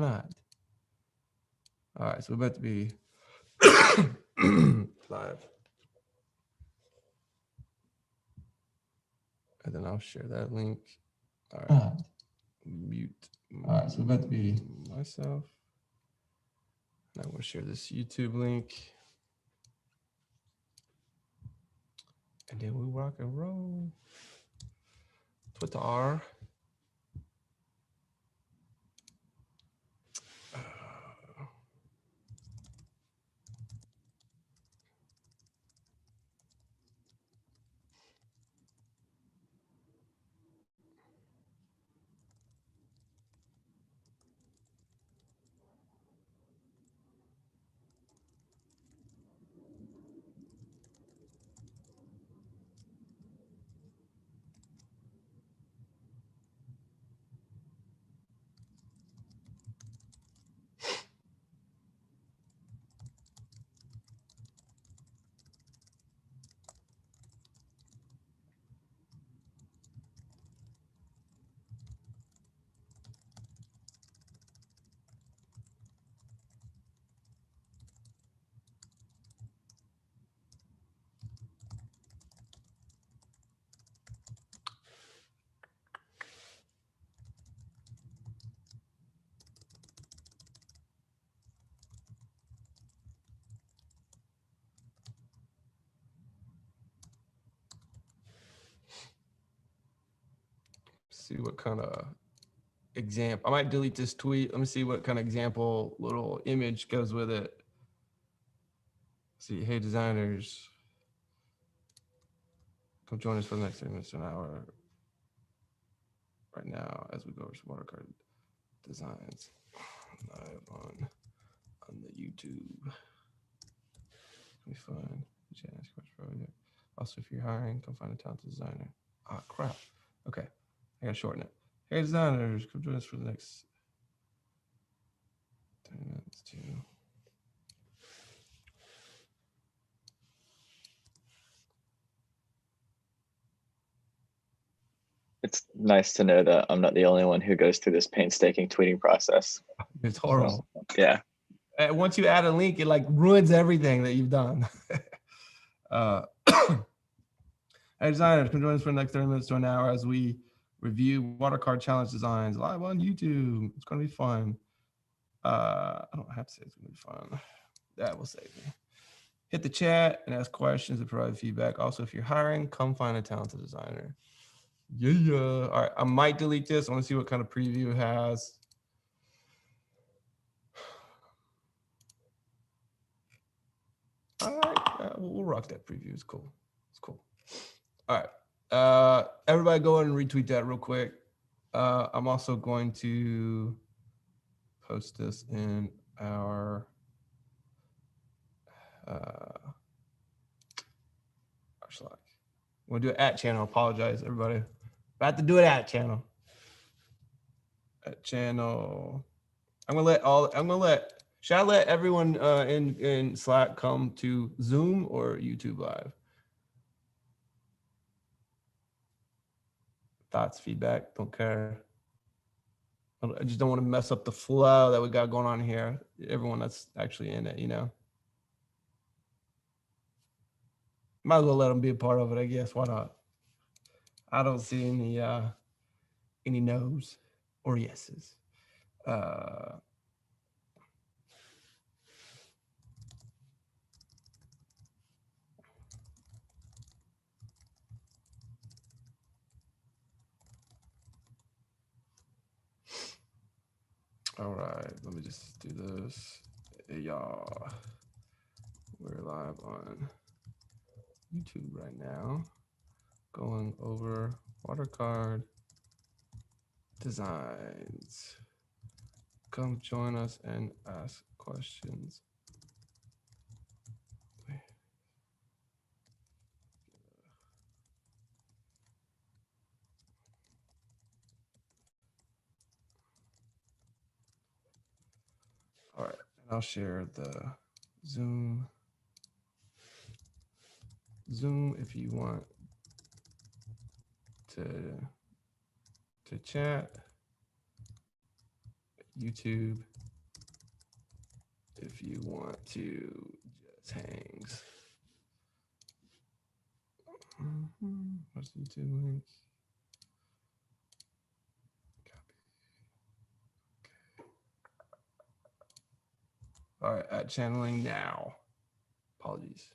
not. All right, so we're about to be live. And then I'll share that link. All right. Mute. All right, so we're about to be myself. And I want to share this YouTube link. And then we rock and roll. Twitter. See what kind of example. I might delete this tweet. Let me see what kind of example little image goes with it. See, hey designers, come join us for the next 30 minutes to an hour right now as we go over some Watercard designs live on the YouTube. It'll be fun. Also, if you're hiring, come find a talented designer. Ah, crap. Okay, I gotta shorten it. Hey designers, come join us for the next 10 minutes too. It's nice to know that I'm not the only one who goes through this painstaking tweeting process. It's horrible. So, yeah. Once you add a link, it like ruins everything that you've done. Hey designers, come join us for the next 30 minutes to an hour as we review Watercard challenge designs live on YouTube. It's gonna be fun. I don't have to say it's gonna be fun. That will save me. Hit the chat and ask questions and provide feedback. Also, if you're hiring, come find a talented designer. Yeah. All right, I might delete this. I want to see what kind of preview it has. All right, we'll rock that preview. It's cool. It's cool. All right, everybody go ahead and retweet that real quick. I'm also going to post this in our Slack. We'll do it at channel. Apologize, everybody. About to do it at channel. At channel. Should I let everyone in Slack come to Zoom or YouTube Live? Thoughts, feedback, don't care. I just don't want to mess up the flow that we got going on here. Everyone that's actually in it, you know. Might as well let them be a part of it, I guess. Why not? I don't see any no's or yeses. All right, let me just do this. Hey, y'all, we're live on YouTube right now, going over Watercard designs. Come join us and ask questions. All right, and I'll share the Zoom if you want to chat. YouTube if you want to just hangs. What's the YouTube link? Copy. Okay. All right, at channeling now. Apologies.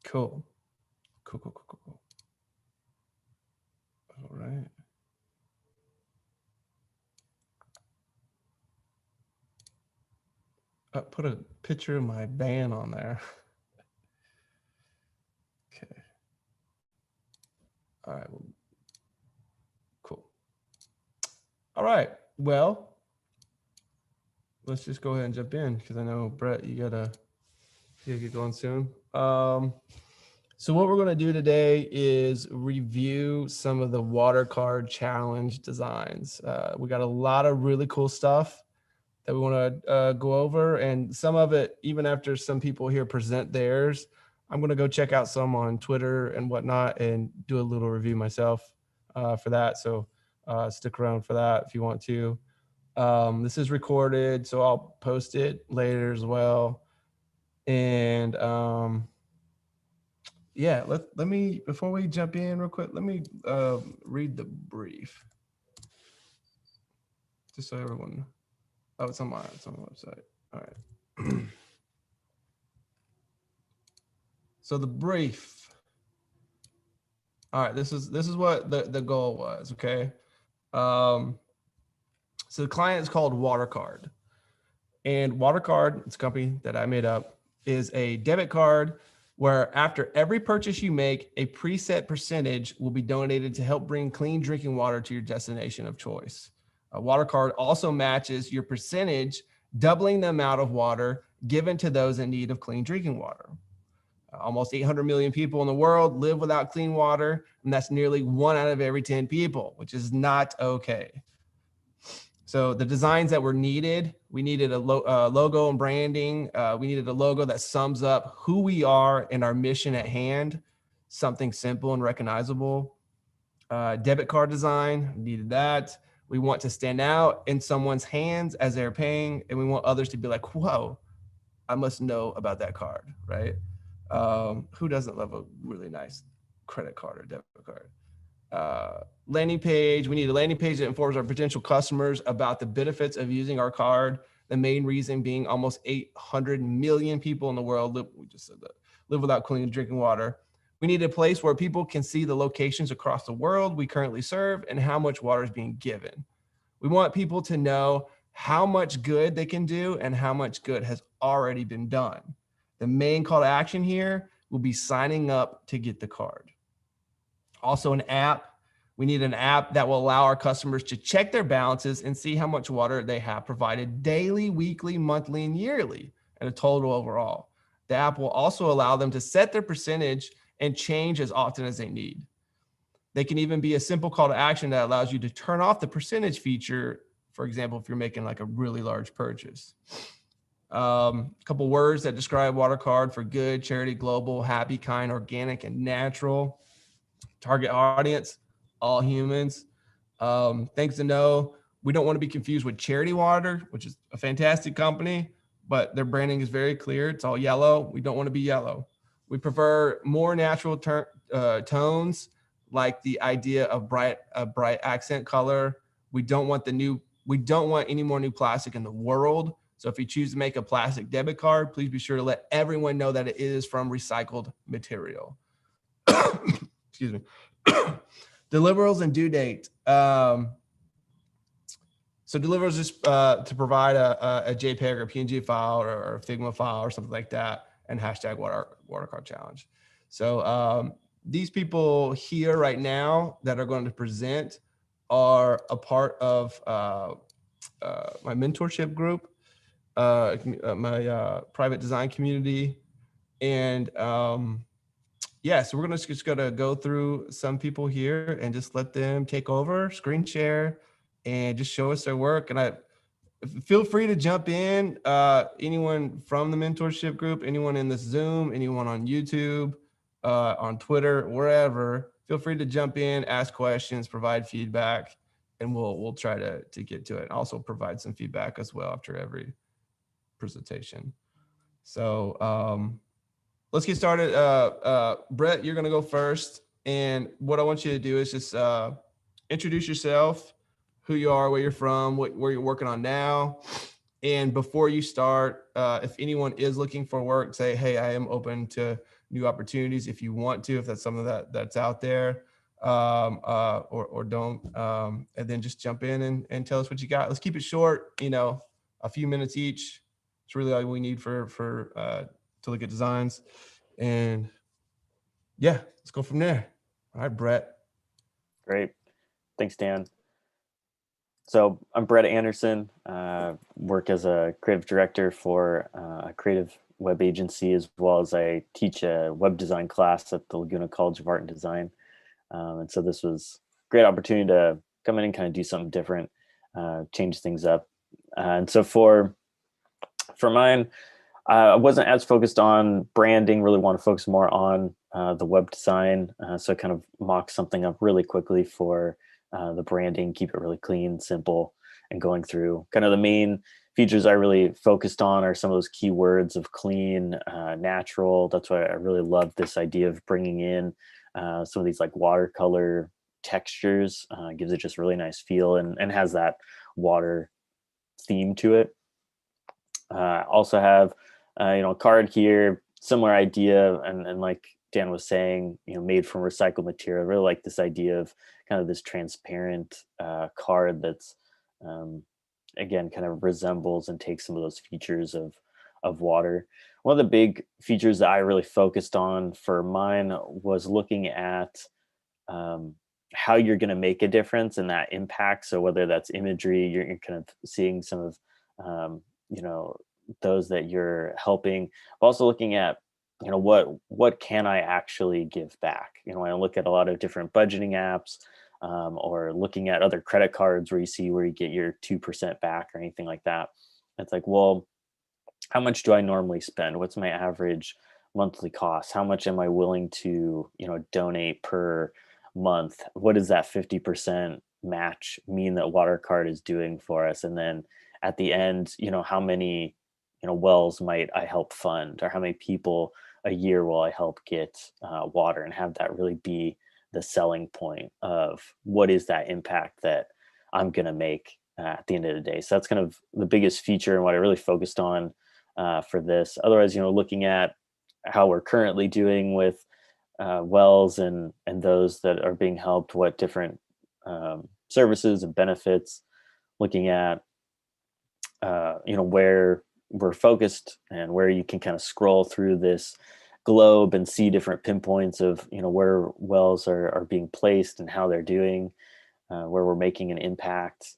Cool. Cool. All right. I put a picture of my band on there. Okay. All right. Well, cool. All right. Well, let's just go ahead and jump in because I know Brett, you gotta get going soon. So what we're going to do today is review some of the Watercard challenge designs. We got a lot of really cool stuff that we want to go over, and some of it, even after some people here present theirs, I'm going to go check out some on Twitter and whatnot and do a little review myself for that. So stick around for that if you want to. This is recorded, so I'll post it later as well. And yeah, let me, before we jump in real quick, let me read the brief. Just so everyone, oh, it's on the website. All right. So the brief. All right, this is what the goal was, okay? So the client is called Watercard. And Watercard, it's a company that I made up, is a debit card where after every purchase you make, a preset percentage will be donated to help bring clean drinking water to your destination of choice. Watercard also matches your percentage, doubling the amount of water given to those in need of clean drinking water. Almost 800 million people in the world live without clean water, and that's nearly 1 out of every 10 people, which is not okay. So the designs that were needed, we needed a logo and branding. We needed a logo that sums up who we are and our mission at hand, something simple and recognizable. Debit card design, needed that. We want to stand out in someone's hands as they're paying, and we want others to be like, whoa, I must know about that card, right? Who doesn't love a really nice credit card or debit card? Landing page, we need a landing page that informs our potential customers about the benefits of using our card. The main reason being almost 800 million people in the world live without clean drinking water. We need a place where people can see the locations across the world we currently serve and how much water is being given. We want people to know how much good they can do and how much good has already been done. The main call to action here will be signing up to get the card. Also an app. We need an app that will allow our customers to check their balances and see how much water they have provided daily, weekly, monthly, and yearly, and a total overall. The app will also allow them to set their percentage and change as often as they need. They can even be a simple call to action that allows you to turn off the percentage feature, for example, if you're making like a really large purchase. A couple words that describe Watercard: for good, charity, global, happy, kind, organic, and natural. Target audience, all humans. Things to know: we don't want to be confused with Charity Water, which is a fantastic company, but their branding is very clear. It's all yellow. We don't want to be yellow. We prefer more natural tones, like the idea of bright accent color. We don't want any more new plastic in the world. So if you choose to make a plastic debit card, please be sure to let everyone know that it is from recycled material. Excuse me. Deliverables and due date. So deliverables is to provide a JPEG or a PNG file or a Figma file or something like that, and hashtag Watercard challenge. So these people here right now that are going to present are a part of my mentorship group, my private design community, and yeah, so we're just gonna go through some people here and just let them take over, screen share, and just show us their work. And feel free to jump in. Anyone from the mentorship group, anyone in this Zoom, anyone on YouTube, on Twitter, wherever, feel free to jump in, ask questions, provide feedback, and we'll try to get to it. Also provide some feedback as well after every presentation. So let's get started. Brett, you're gonna go first. And what I want you to do is just introduce yourself, who you are, where you're from, where you're working on now. And before you start, if anyone is looking for work, say, hey, I am open to new opportunities if you want to, if that's something that's out there, or don't. And then just jump in and tell us what you got. Let's keep it short, a few minutes each. It's really all we need for to look at designs. And yeah, let's go from there. All right, Brett. Great. Thanks, Dan. So I'm Brett Anderson, work as a creative director for a creative web agency, as well as I teach a web design class at the Laguna College of Art and Design. And so this was a great opportunity to come in and kind of do something different, change things up. And so for mine, I wasn't as focused on branding, really want to focus more on the web design. So kind of mock something up really quickly for the branding, keep it really clean, simple, and going through kind of the main features I really focused on are some of those keywords of clean, natural. That's why I really love this idea of bringing in some of these like watercolor textures, gives it just really nice feel and has that water theme to it. Also have a card here, similar idea, and like Dan was saying, made from recycled material. I really like this idea of kind of this transparent card that's again kind of resembles and takes some of those features of water. One of the big features that I really focused on for mine was looking at how you're going to make a difference and that impact. So whether that's imagery, you're kind of seeing some of those that you're helping, also looking at what can I actually give back. When I look at a lot of different budgeting apps, or looking at other credit cards where you get your 2% back or anything like that, it's like, well, how much do I normally spend? What's my average monthly cost? How much am I willing to donate per month? What does that 50% match mean that Watercard is doing for us? And then at the end, how many wells might I help fund, or how many people a year will I help get water, and have that really be the selling point of what is that impact that I'm going to make at the end of the day. So that's kind of the biggest feature and what I really focused on for this. Otherwise, looking at how we're currently doing with wells and those that are being helped, what different services and benefits, looking at where we're focused and where you can kind of scroll through this globe and see different pinpoints of where wells are being placed and how they're doing, where we're making an impact,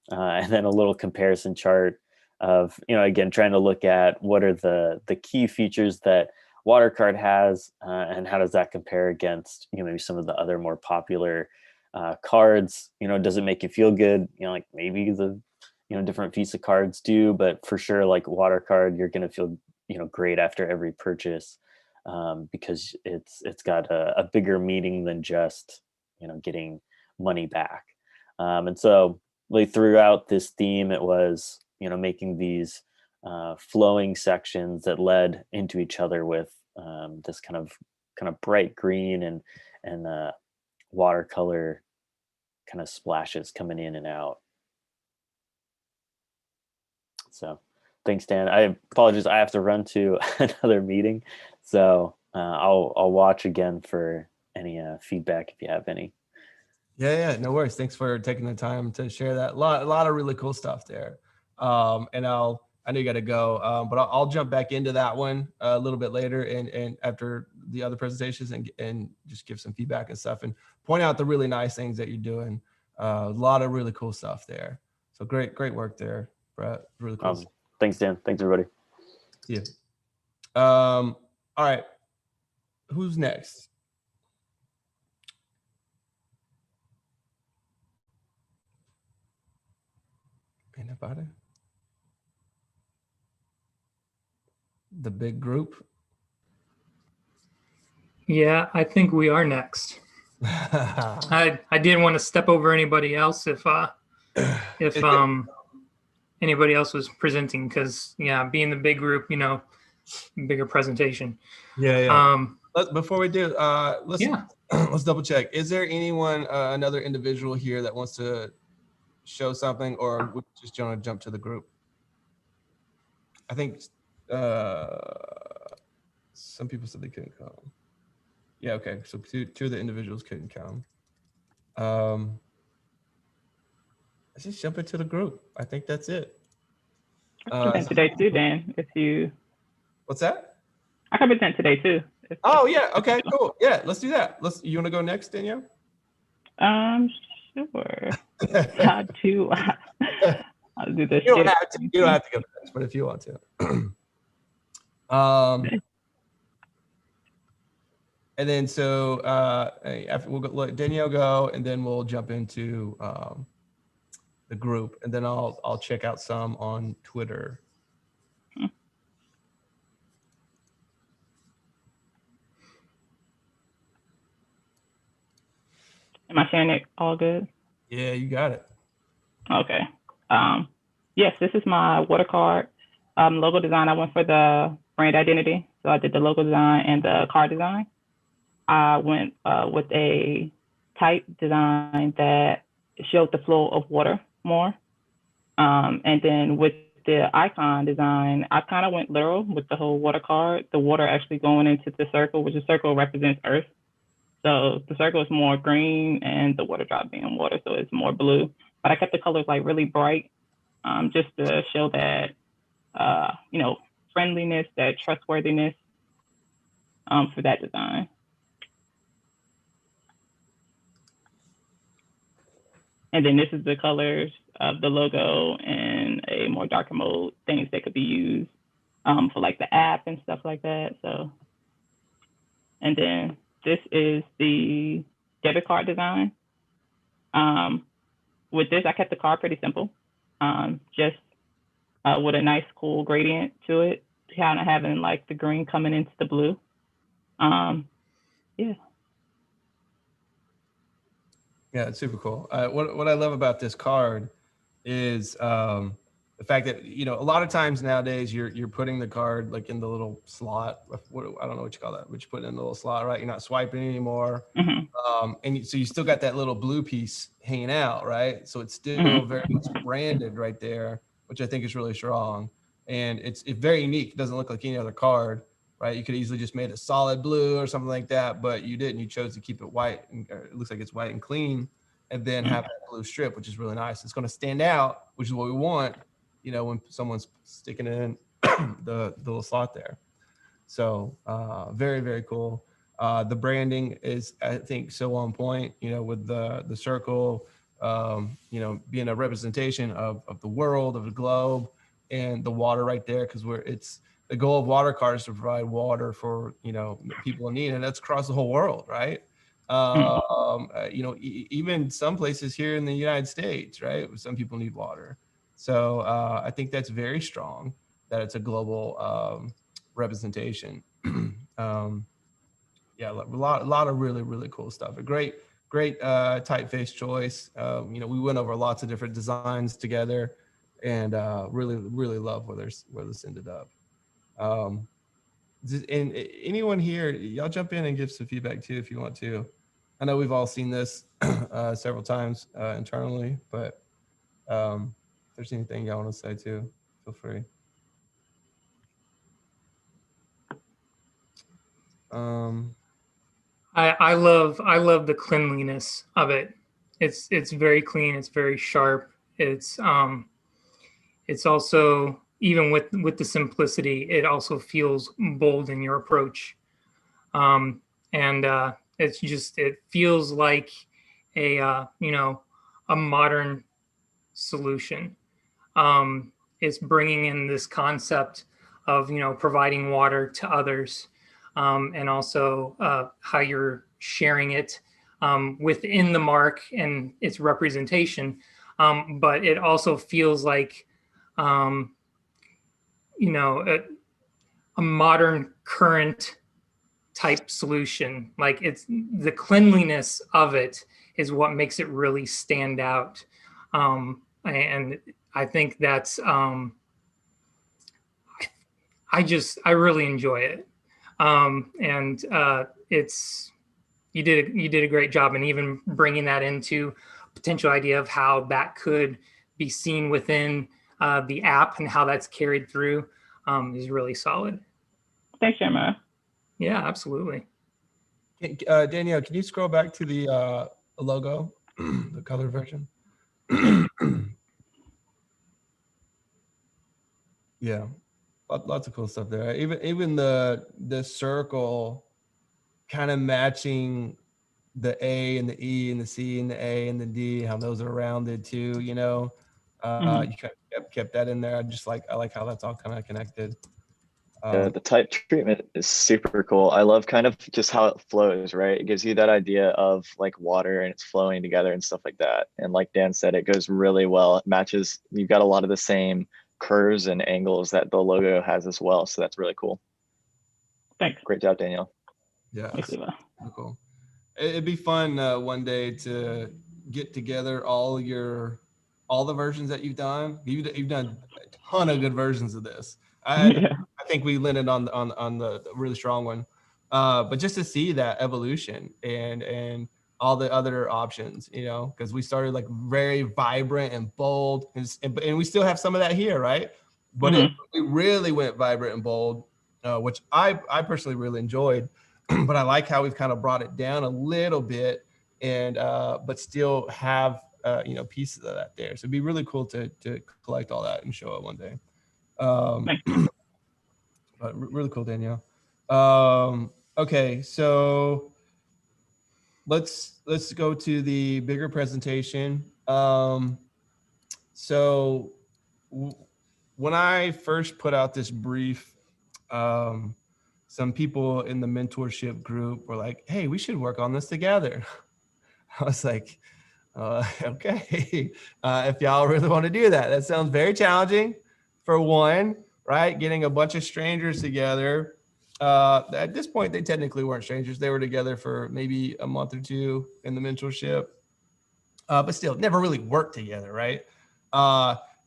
and then a little comparison chart of again trying to look at what are the key features that Watercard has, and how does that compare against maybe some of the other more popular cards. Does it make you feel good? Like maybe the different Visa cards do, but for sure, like Watercard, you're going to feel great after every purchase, because it's got a bigger meaning than just getting money back. And so like throughout this theme, it was making these flowing sections that led into each other with this kind of bright green and watercolor kind of splashes coming in and out. So thanks, Dan. I apologize. I have to run to another meeting. So I'll watch again for any feedback if you have any. Yeah, no worries. Thanks for taking the time to share that. A lot of really cool stuff there. And I know you got to go, but I'll jump back into that one a little bit later and after the other presentations and just give some feedback and stuff and point out the really nice things that you're doing. A lot of really cool stuff there. So great work there, Brett. Really cool. Awesome. Thanks, Dan. Thanks, everybody. See you. All right. Who's next? Anybody? The big group? Yeah, I think we are next. I didn't want to step over anybody else if anybody else was presenting, because being the big group, bigger presentation. Yeah. Before we do, let's Yeah. let's double check. Is there anyone, another individual here that wants to show something, or we just want to jump to the group? I think some people said they couldn't come. Yeah, okay. So two of the individuals couldn't come. Let's just jump into the group. I think that's it. I can present today too, Dan. If you. What's that? I can present today too. Oh yeah. Okay. Cool. Yeah. Let's do that. You want to go next, Danielle? Sure. I'll do this. You don't have to. You don't have to go next, but if you want to. And then so after we'll let Danielle go, and then we'll jump into the group, and then I'll check out some on Twitter. Am I sharing it all good? Yeah, you got it. Okay. Yes, this is my Watercard logo design. I went for the brand identity, so I did the logo design and the card design. I went with a type design that showed the flow of water more. And then with the icon design, I kind of went literal with the whole water card, the water actually going into the circle, which the circle represents Earth. So the circle is more green and the water drop being water, so it's more blue. But I kept the colors like really bright, just to show that, friendliness, that trustworthiness for that design. And then this is the colors of the logo in a more darker mode, things that could be used for like the app and stuff like that. So, and then this is the debit card design. With this, I kept the card pretty simple, just with a nice cool gradient to it, kind of having like the green coming into the blue. Yeah. Yeah, it's super cool. What I love about this card is the fact that, a lot of times nowadays you're putting the card like in the little slot. I don't know what you call that, but you put it in the little slot, right? You're not swiping anymore. And so you still got that little blue piece hanging out, right? So it's still very much branded right there, which I think is really strong. And it's very unique. It doesn't look like any other card, right? You could easily just made a solid blue or something like that, but you didn't. You chose to keep it white. It looks like it's white and clean, and then have that blue strip, which is really nice. It's going to stand out, which is what we want, when someone's sticking in the little slot there. So very, very cool. The branding is, I think, so on point, with the circle, being a representation of the world, of the globe, and the water right there, because it's the goal of Watercard is to provide water for, people in need, and that's across the whole world, right? Even some places here in the United States, right? Some people need water. So I think that's very strong that it's a global representation. Yeah, a lot of really, really cool stuff. A great typeface choice. We went over lots of different designs together, and really, really love where this ended up. And anyone here, y'all jump in and give some feedback too if you want to. I know we've all seen this several times internally, but if there's anything y'all want to say too, feel free. I love the cleanliness of it. It's very clean. It's very sharp. It's also, even with the simplicity, it also feels bold in your approach. It feels like a modern solution. It's bringing in this concept of providing water to others, and also how you're sharing it within the mark and its representation. But it also feels like a modern current type solution. Like it's the cleanliness of it is what makes it really stand out. And I think that's I really enjoy it. And it's you did a great job, and even bringing that into potential idea of how that could be seen within the app and how that's carried through is really solid. Thanks, Jeremiah. Yeah, absolutely. Danielle, can you scroll back to the logo, the color version? Yeah, lots of cool stuff there. Even the circle kind of matching the A and the E and the C and the A and the D, how those are rounded too, you know. You kind of kept that in there. I like how that's all kind of connected. The type treatment is super cool. I love kind of just how it flows, right? It gives you that idea of like water and it's flowing together and stuff like that. And like Dan said, it goes really well. It matches, you've got a lot of the same curves and angles that the logo has as well. So that's really cool. Thanks. Great job, Danielle. Yeah, Thanks, Eva. cool. It'd be fun one day to get together all the versions that you've done. You've done a ton of good versions of this. I think we landed on the really strong one, but just to see that evolution and all the other options, you know, because we started like very vibrant and bold, and we still have some of that here, right? But it really went vibrant and bold, which I personally really enjoyed. But I like how we've kind of brought it down a little bit, and but still have you know, pieces of that there. So it'd be really cool to collect all that and show it one day. But really cool, Danielle. Okay, so let's go to the bigger presentation. So when I first put out this brief, some people in the mentorship group were like, "Hey, we should work on this together." I was like, okay, if y'all really want to do that. That sounds very challenging for one, right? Getting a bunch of strangers together. At this point, they technically weren't strangers. They were together for maybe a month or two in the mentorship, but still never really worked together, right?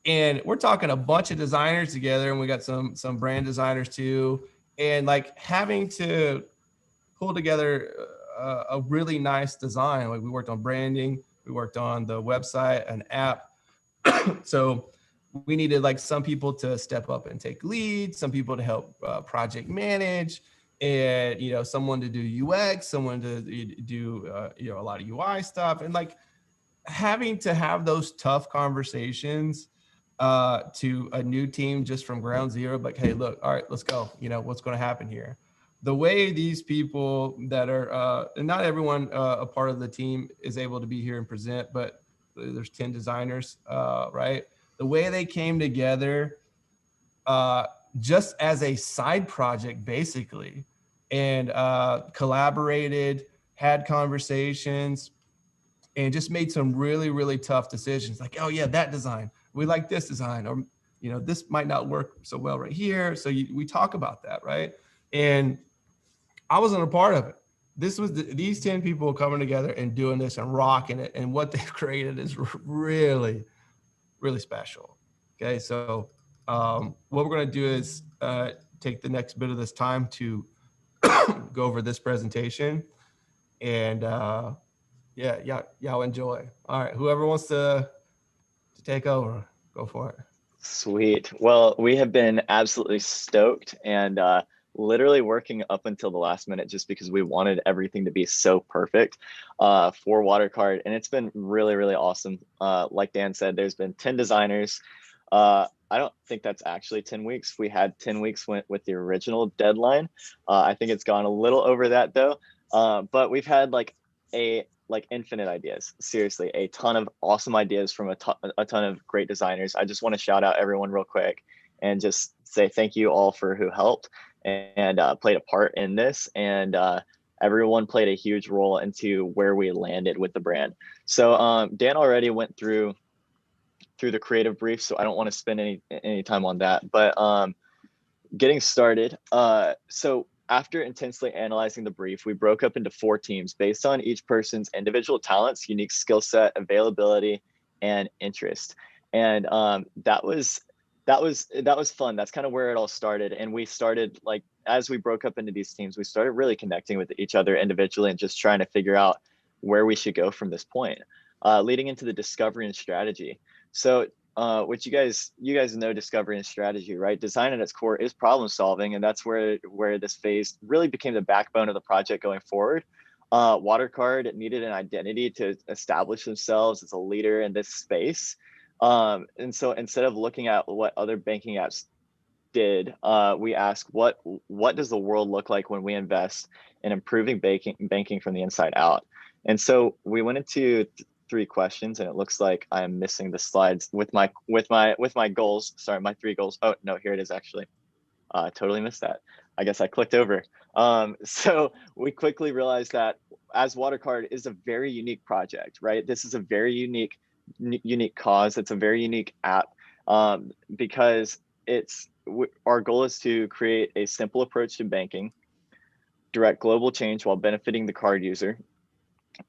And we're talking a bunch of designers together, and we got some brand designers too. And like having to pull together a really nice design. Like we worked on branding, we worked on the website, an app. So we needed like some people to step up and take lead, some people to help project manage, and you know, someone to do UX, someone to do you know, a lot of UI stuff, and like having to have those tough conversations to a new team just from ground zero. Like, hey, look, all right, let's go. You know, what's going to happen here? The way these people that are, and not everyone a part of the team is able to be here and present, but there's 10 designers, right? The way they came together just as a side project, basically, and collaborated, had conversations, and just made some really, really tough decisions. Like, oh yeah, that design, we like this design, or, you know, this might not work so well right here. So we talk about that, right? And I wasn't a part of it. This was these 10 people coming together and doing this and rocking it. And what they've created is really, really special. Okay, so what we're going to do is take the next bit of this time to go over this presentation, and yeah, y'all enjoy. All right, whoever wants to take over, go for it. Sweet. Well, we have been absolutely stoked and literally working up until the last minute just because we wanted everything to be so perfect for Watercard. And it's been really, really awesome. Like Dan said, there's been 10 designers. I don't think that's actually 10 weeks. We had 10 weeks with the original deadline. I think it's gone a little over that though. But we've had like infinite ideas. Seriously, a ton of awesome ideas from a ton of great designers. I just want to shout out everyone real quick and just say thank you all for who helped and played a part in this. And everyone played a huge role into where we landed with the brand. So Dan already went through the creative brief, so I don't want to spend any time on that. But getting started, so after intensely analyzing the brief, we broke up into 4 teams based on each person's individual talents, unique skill set, availability, and interest. And that was fun. That's kind of where it all started. And we started, like, as we broke up into these teams, we started really connecting with each other individually and just trying to figure out where we should go from this point, leading into the discovery and strategy. So which you guys know discovery and strategy, right? Design at its core is problem solving, and that's where this phase really became the backbone of the project going forward. Watercard needed an identity to establish themselves as a leader in this space. And so instead of looking at what other banking apps did, we asked what does the world look like when we invest in improving banking from the inside out? And so we went into 3 questions, and it looks like I'm missing the slides with my goals. Sorry, my 3 goals. Oh no, here it is actually. Totally missed that. I guess I clicked over. So we quickly realized that as Watercard is a very unique project, right? This is a very unique cause. It's a very unique app because our goal is to create a simple approach to banking, direct global change while benefiting the card user,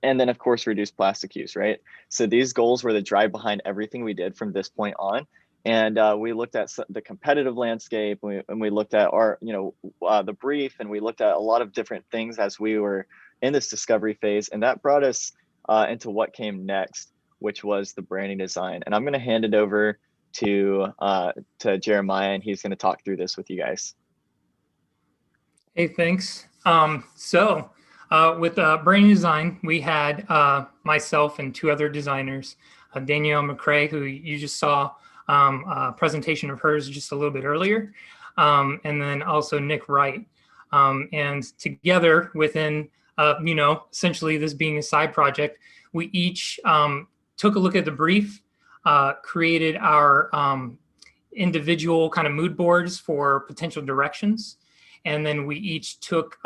and then of course reduce plastic use, right? So these goals were the drive behind everything we did from this point on. And we looked at the competitive landscape, and we looked at our, the brief, and we looked at a lot of different things as we were in this discovery phase. And that brought us into what came next, which was the branding design. And I'm going to hand it over to Jeremiah, and he's going to talk through this with you guys. Hey, thanks. With branding design, we had myself and 2 other designers, Danielle McCrae, who you just saw a presentation of hers just a little bit earlier, and then also Nick Wright. And together within, essentially this being a side project, we each took a look at the brief, created our individual kind of mood boards for potential directions, and then we each took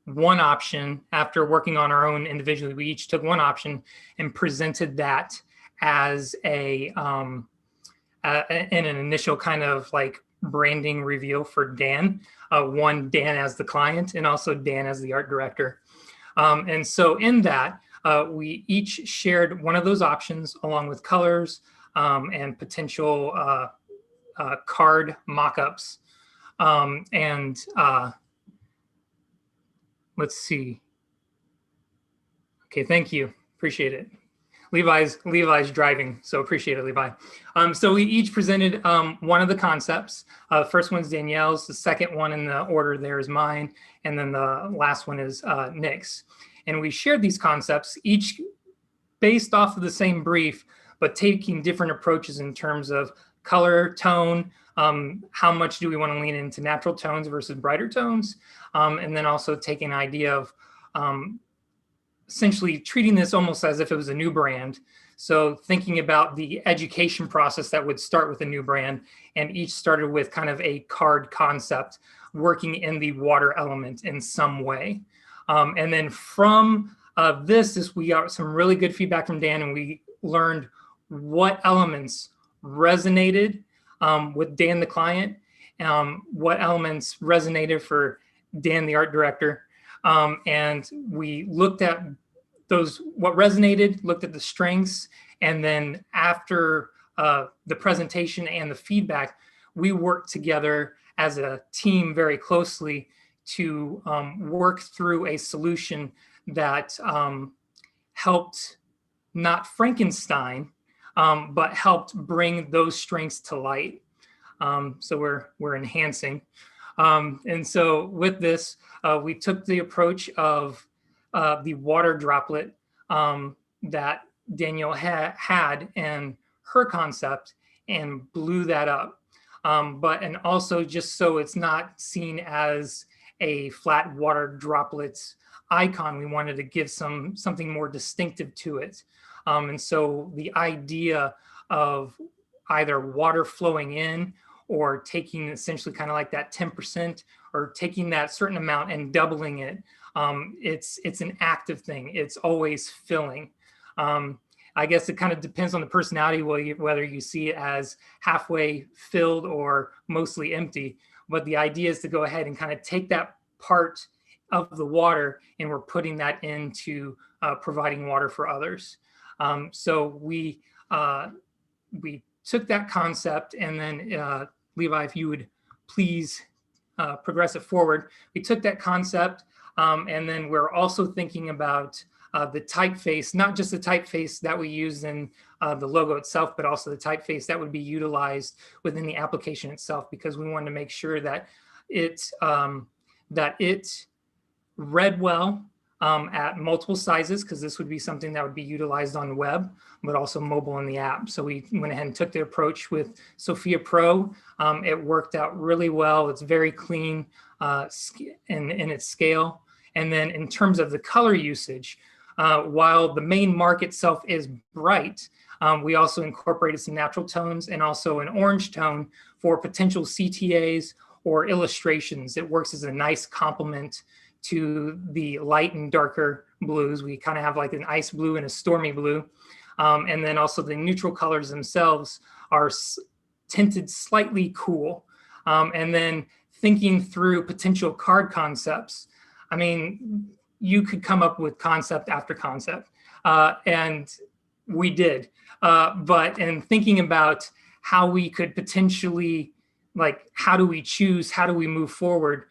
one option. After working on our own individually, we each took one option and presented that as an initial kind of like branding reveal for Dan, Dan as the client and also Dan as the art director. And so in that, we each shared one of those options along with colors and potential card mock-ups. Let's see. Okay, thank you. Appreciate it. Levi's driving, so appreciate it, Levi. So we each presented one of the concepts. First one's Danielle's, the second one in the order there is mine, and then the last one is Nick's. And we shared these concepts, each based off of the same brief, but taking different approaches in terms of color, tone, how much do we want to lean into natural tones versus brighter tones, and then also taking an idea of essentially treating this almost as if it was a new brand. So thinking about the education process that would start with a new brand, and each started with kind of a card concept, working in the water element in some way. And then from this, we got some really good feedback from Dan, and we learned what elements resonated with Dan, the client, what elements resonated for Dan, the art director. And we looked at those, what resonated, looked at the strengths, and then after the presentation and the feedback, we worked together as a team very closely to work through a solution that helped not Frankenstein, but helped bring those strengths to light. So we're enhancing. And so with this, we took the approach of the water droplet that Danielle had in her concept and blew that up. And also just so it's not seen as a flat water droplets icon, we wanted to give something more distinctive to it. And so the idea of either water flowing in or taking essentially kind of like that 10% or taking that certain amount and doubling it, it's an active thing. It's always filling. I guess it kind of depends on the personality, whether you see it as halfway filled or mostly empty. But the idea is to go ahead and kind of take that part of the water, and we're putting that into providing water for others. So we took that concept, and then Levi, if you would please progress it forward. We took that concept, and then we're also thinking about the typeface, not just the typeface that we use in the logo itself, but also the typeface that would be utilized within the application itself, because we wanted to make sure that it read well at multiple sizes, because this would be something that would be utilized on the web, but also mobile in the app. So we went ahead and took the approach with Sophia Pro. It worked out really well. It's very clean in its scale. And then in terms of the color usage, while the main mark itself is bright, we also incorporated some natural tones and also an orange tone for potential CTAs or illustrations. It works as a nice complement to the light and darker blues. We kind of have like an ice blue and a stormy blue. And then also the neutral colors themselves are tinted slightly cool. And then thinking through potential card concepts, I mean, you could come up with concept after concept, and we did. But in thinking about how we could potentially, like, how do we choose, how do we move forward?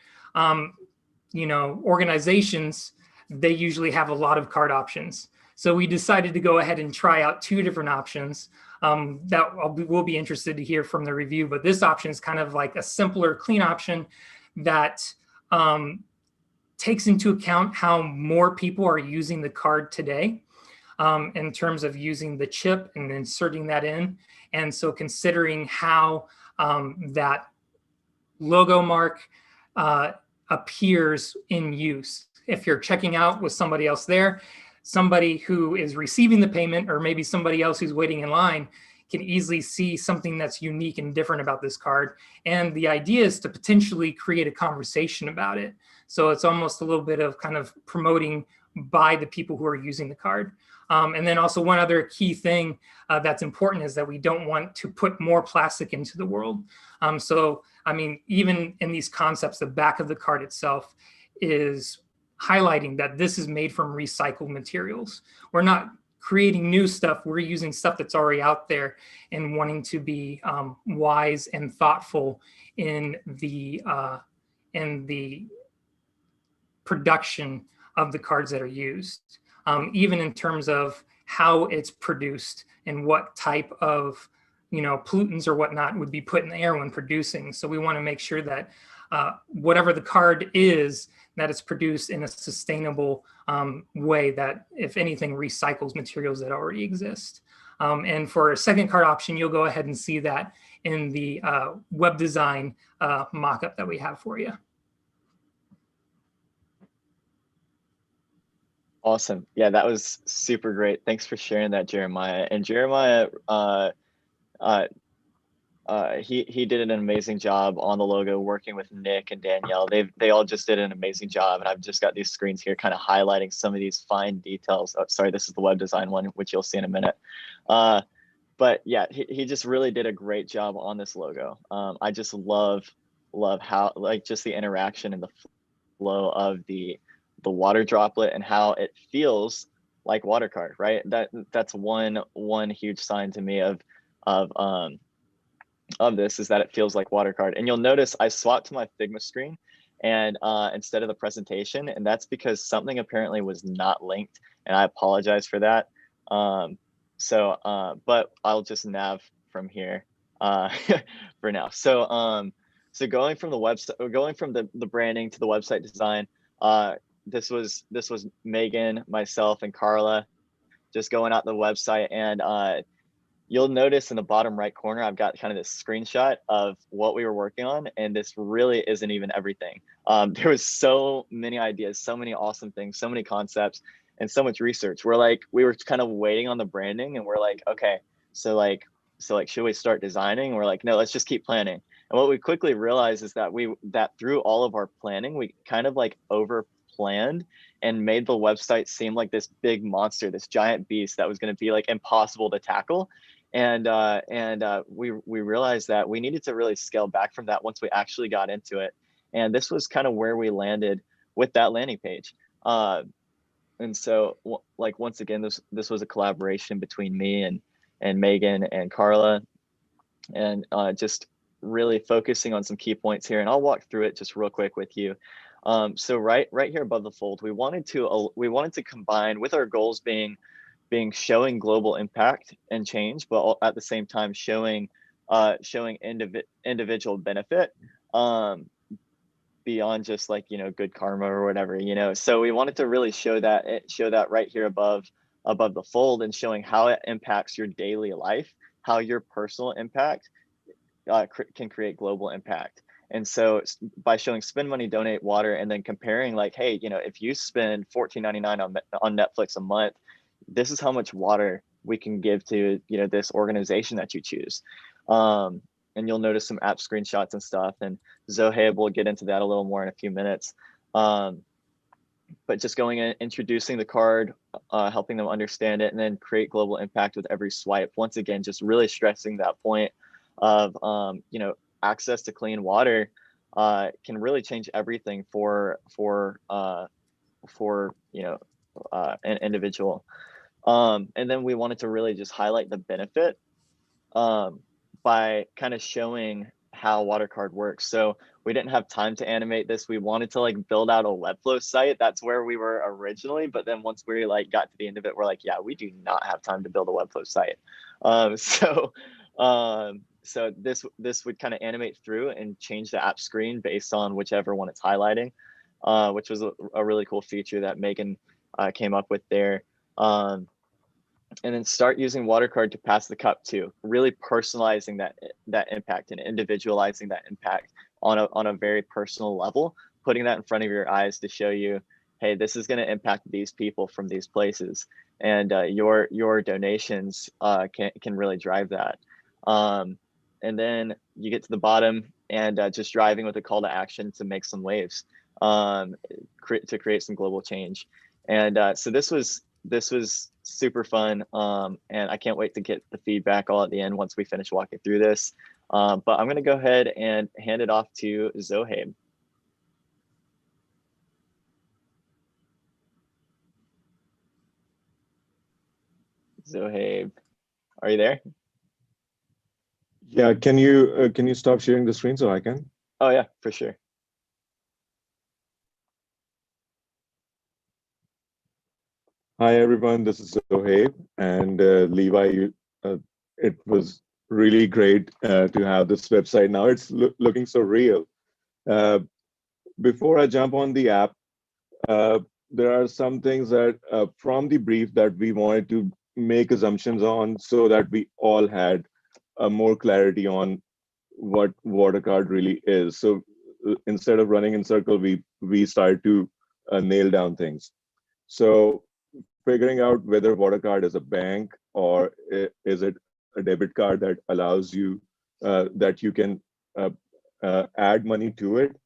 You know, organizations, they usually have a lot of card options. So we decided to go ahead and try out 2 different options that we'll be interested to hear from the review. But this option is kind of like a simpler, clean option that takes into account how more people are using the card today in terms of using the chip and inserting that in. And so considering how that logo mark appears in use. If you're checking out with somebody else there, somebody who is receiving the payment, or maybe somebody else who's waiting in line, can easily see something that's unique and different about this card. And the idea is to potentially create a conversation about it. So it's almost a little bit of kind of promoting by the people who are using the card. And then also one other key thing that's important is that we don't want to put more plastic into the world. So, I mean, even in these concepts, the back of the card itself is highlighting that this is made from recycled materials. We're not creating new stuff. We're using stuff that's already out there and wanting to be wise and thoughtful in the production of the cards that are used, even in terms of how it's produced and what type of, you know, pollutants or whatnot would be put in the air when producing. So we want to make sure that whatever the card is, that it's produced in a sustainable way that, if anything, recycles materials that already exist. And for a second card option, you'll go ahead and see that in the web design mock-up that we have for you. Awesome. Yeah, that was super great. Thanks for sharing that, Jeremiah. And Jeremiah, he did an amazing job on the logo, working with Nick and Danielle. They all just did an amazing job. And I've just got these screens here kind of highlighting some of these fine details. Oh, sorry, this is the web design one, which you'll see in a minute. But yeah, he just really did a great job on this logo. I just love how, like, just the interaction and the flow of the water droplet and how it feels like Watercard, right? That's one huge sign to me of this, is that it feels like Watercard. And you'll notice I swapped to my Figma screen and instead of the presentation, and that's because something apparently was not linked, and I apologize for that. But I'll just nav from here for now. So going from the website, going from the branding to the website design, this was Megan, myself, and Carla just going out the website, and you'll notice in the bottom right corner, I've got kind of this screenshot of what we were working on, and this really isn't even everything. There was so many ideas, so many awesome things, so many concepts, and so much research. We were kind of waiting on the branding, and we're like, okay, so should we start designing? And we're like, no, let's just keep planning. And what we quickly realized is that through all of our planning, we kind of like over planned and made the website seem like this big monster, this giant beast that was going to be like impossible to tackle. And we realized that we needed to really scale back from that once we actually got into it. And this was kind of where we landed with that landing page. And so, like, once again, this was a collaboration between me and Megan and Carla, and just really focusing on some key points here. And I'll walk through it just real quick with you. So right here above the fold, we wanted to combine with our goals being showing global impact and change, but at the same time showing individual benefit beyond just like, you know, good karma or whatever, you know. So we wanted to really show that right here above the fold, and showing how it impacts your daily life, how your personal impact can create global impact. And so by showing spend money, donate water, and then comparing like, hey, you know, if you spend $14.99 on Netflix a month, this is how much water we can give to, you know, this organization that you choose. And you'll notice some app screenshots and stuff, and Zohaib will get into that a little more in a few minutes. But just going in, introducing the card, helping them understand it, and then create global impact with every swipe. Once again, just really stressing that point of, you know, access to clean water can really change everything for you know, an individual. And then we wanted to really just highlight the benefit by kind of showing how Watercard works. So we didn't have time to animate this. We wanted to like build out a Webflow site. That's where we were originally. But then once we like got to the end of it, we're like, yeah, we do not have time to build a Webflow site. So this would kind of animate through and change the app screen based on whichever one it's highlighting, which was a really cool feature that Megan came up with there. And then start using Watercard to pass the cup to, really personalizing that impact and individualizing that impact on a very personal level, putting that in front of your eyes to show you, hey, this is going to impact these people from these places, and your donations can really drive that. And then you get to the bottom, and just driving with a call to action to make some waves, to create some global change. And so this was super fun, and I can't wait to get the feedback all at the end once we finish walking through this. But I'm going to go ahead and hand it off to Zohaib. Zohaib, are you there? Yeah, can you stop sharing the screen so I can? Oh yeah, for sure. Hi everyone, this is Zohaib, and Levi. It was really great to have this website now. It's looking so real. Before I jump on the app, there are some things that from the brief that we wanted to make assumptions on, so that we all had more clarity on what Watercard really is. So instead of running in circle, we started to nail down things. So figuring out whether Watercard is a bank or is it a debit card that allows you that you can add money to it,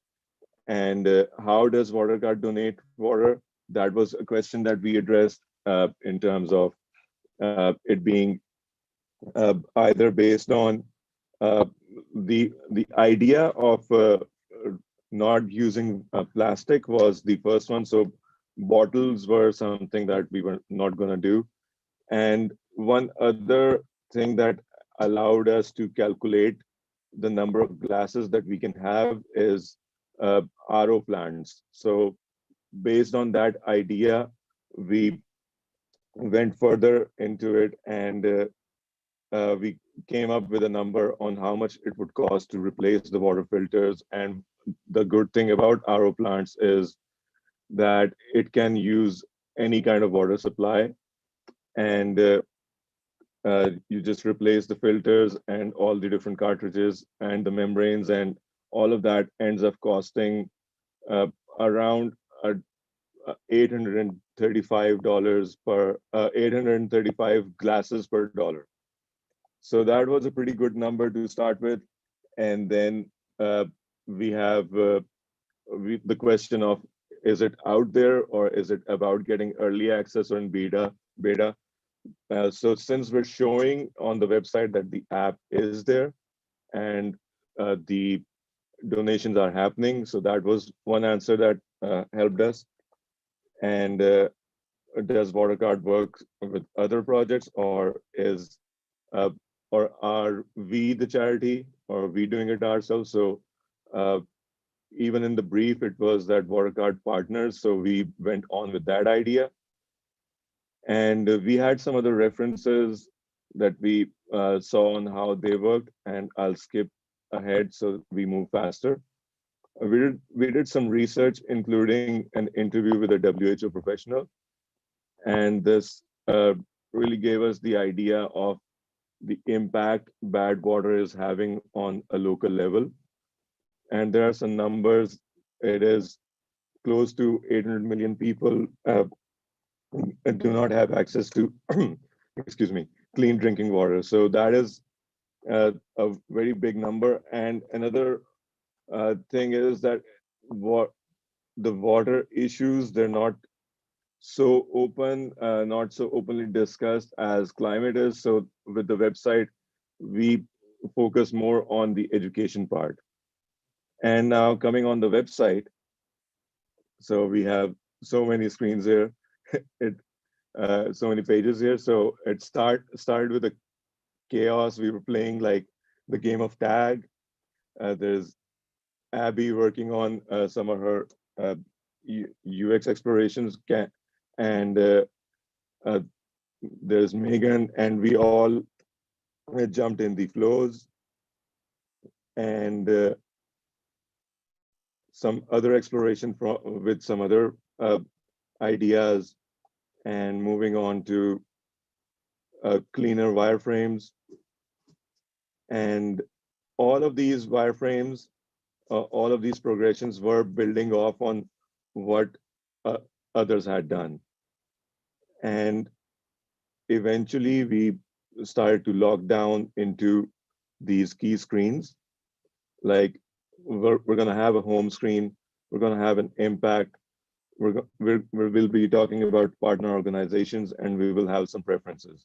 and how does Watercard donate water? That was a question that we addressed in terms of it being either based on the idea of not using plastic was the first one. So bottles were something that we were not going to do. And one other thing that allowed us to calculate the number of glasses that we can have is RO plants. So based on that idea, we went further into it, and we came up with a number on how much it would cost to replace the water filters. And the good thing about RO plants is that it can use any kind of water supply, and you just replace the filters and all the different cartridges and the membranes, and all of that ends up costing around $835 per 835 glasses per dollar. So that was a pretty good number to start with. And then we have the question of, is it out there, or is it about getting early access or in beta? So since we're showing on the website that the app is there, and the donations are happening. So that was one answer that helped us. And does Watercard work with other projects, or uh, are we the charity, or are we doing it ourselves? So uh, even in the brief, it was that Watercard partners. So we went on with that idea. And we had some other references that we saw on how they worked, and I'll skip ahead so we move faster. We did some research, including an interview with a WHO professional, and this really gave us the idea of the impact bad water is having on a local level. And there are some numbers. It is close to 800 million people do not have access to, excuse me, clean drinking water. So that is a very big number. And another thing is that what the water issues, they're not so open, not so openly discussed as climate is. So with the website, we focus more on the education part. And now coming on the website, so we have so many screens here, so many pages here. So it started with a chaos. We were playing like the game of tag. There's Abby working on some of her UX explorations, and there's Megan, and we all jumped in the flows, and some other exploration with some other ideas, and moving on to cleaner wireframes. And all of these wireframes, all of these progressions were building off on what others had done. And eventually we started to lock down into these key screens. Like we're going to have a home screen, we're going to have an impact, we'll be talking about partner organizations, and we will have some preferences.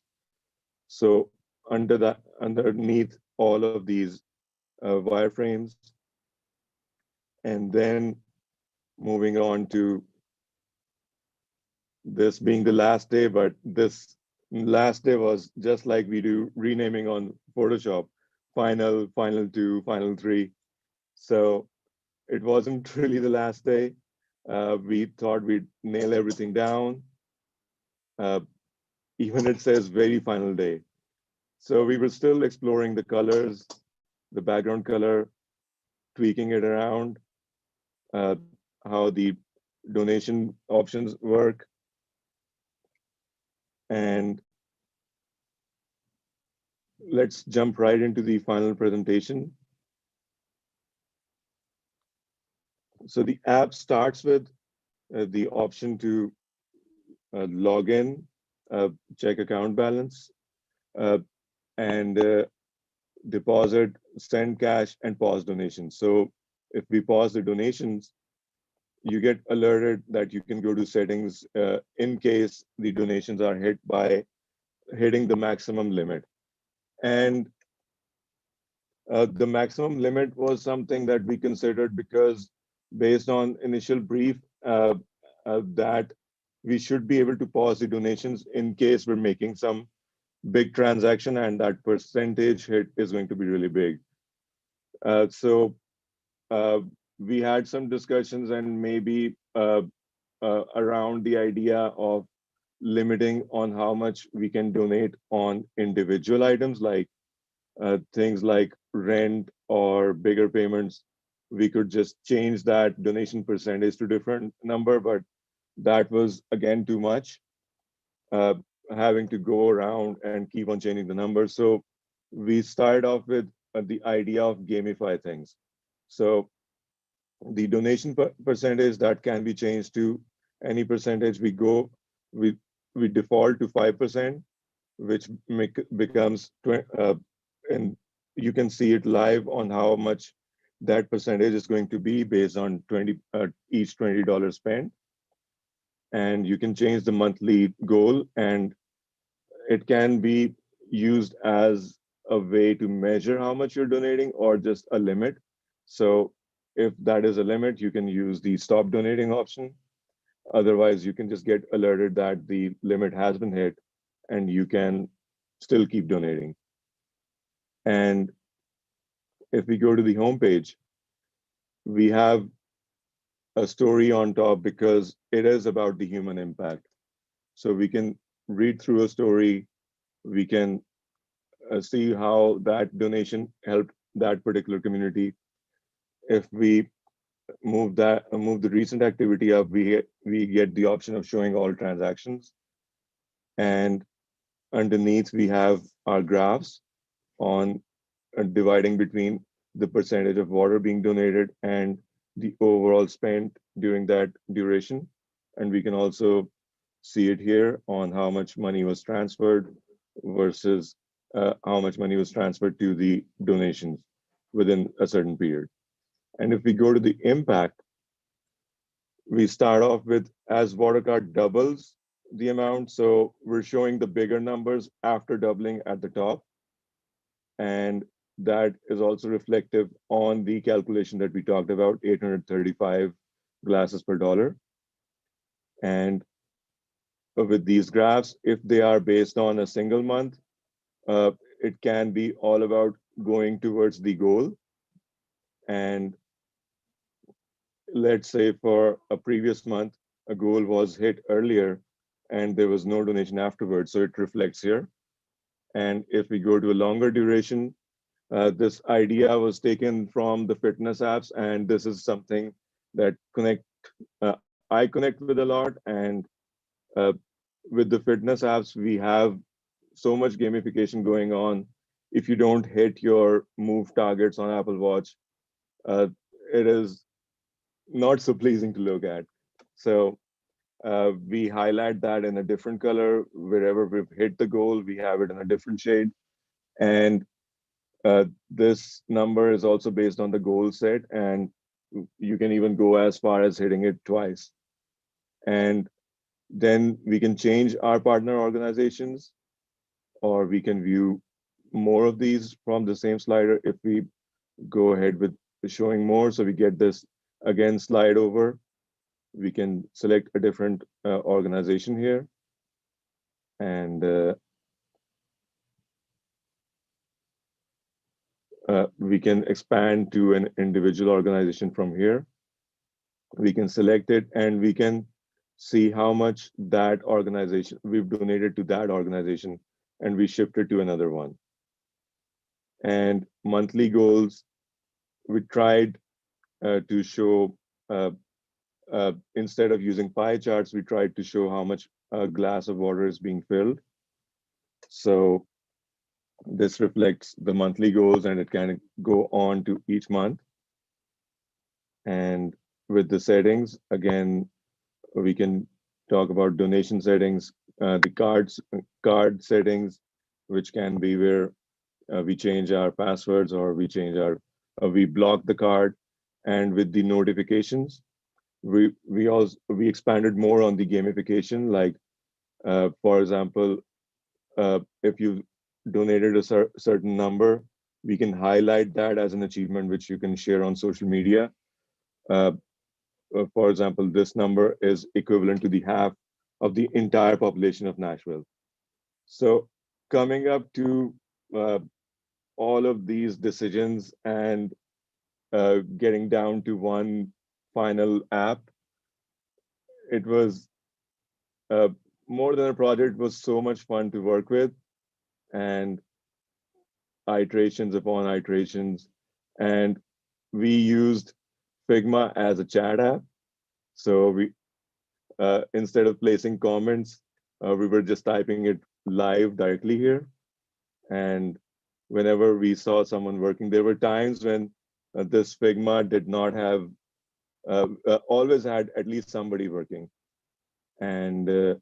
So underneath all of these wireframes, and then moving on to this being the last day, but this last day was just like we do renaming on Photoshop, final 2, final 3. So it wasn't really the last day. We thought we'd nail everything down. Even it says very final day. So we were still exploring the colors, the background color, tweaking it around, how the donation options work. And let's jump right into the final presentation. So the app starts with the option to log in, check account balance, and deposit, send cash, and pause donations. So if we pause the donations, you get alerted that you can go to settings in case the donations are hit by hitting the maximum limit. And the maximum limit was something that we considered because based on initial brief that we should be able to pause the donations in case we're making some big transaction and that percentage hit is going to be really big. So we had some discussions and maybe around the idea of limiting on how much we can donate on individual items, like things like rent or bigger payments. We could just change that donation percentage to different number, but that was again too much, having to go around and keep on changing the numbers. So we started off with the idea of gamify things. So the donation percentage that can be changed to any percentage. We default to 5%, which becomes and you can see it live on how much that percentage is going to be based on each $20 spent. And you can change the monthly goal, and it can be used as a way to measure how much you're donating or just a limit. So if that is a limit, you can use the stop donating option. Otherwise, you can just get alerted that the limit has been hit and you can still keep donating. And if we go to the homepage, we have a story on top because it is about the human impact. So we can read through a story, we can see how that donation helped that particular community. If we move the recent activity up, we get the option of showing all transactions. And underneath we have our graphs on dividing between the percentage of water being donated and the overall spent during that duration. And we can also see it here on how much money was transferred versus how much money was transferred to the donations within a certain period. And if we go to the impact, we start off with as Watercard doubles the amount. So we're showing the bigger numbers after doubling at the top. And that is also reflective on the calculation that we talked about, 835 glasses per dollar. And with these graphs, if they are based on a single month, it can be all about going towards the goal. And let's say for a previous month, a goal was hit earlier and there was no donation afterwards, so it reflects here. And if we go to a longer duration, this idea was taken from the fitness apps, and this is something that I connect with a lot. And with the fitness apps, we have so much gamification going on. If you don't hit your move targets on Apple Watch, it is not so pleasing to look at. So we highlight that in a different color. Wherever we've hit the goal, we have it in a different shade. And this number is also based on the goal set, and you can even go as far as hitting it twice. And then we can change our partner organizations, or we can view more of these from the same slider if we go ahead with showing more. So we get this again slide over. We can select a different organization here, and we can expand to an individual organization from here. We can select it and we can see how much that organization we've donated to that organization, and we shift it to another one. And monthly goals, we tried to show, instead of using pie charts, we tried to show how much a glass of water is being filled. So this reflects the monthly goals, and it can go on to each month. And with the settings, again, we can talk about donation settings, the card settings, which can be where we change our passwords, or we change our we block the card. And with the notifications, we expanded more on the gamification. Like for example, if you donated a certain number, we can highlight that as an achievement which you can share on social media. For example, this number is equivalent to the half of the entire population of Nashville. So coming up to all of these decisions and getting down to one final app, it was more than a project. It was so much fun to work with, and iterations upon iterations. And we used Figma as a chat app. So we, instead of placing comments, we were just typing it live directly here. And whenever we saw someone working, there were times when this Figma did not have, always had at least somebody working. And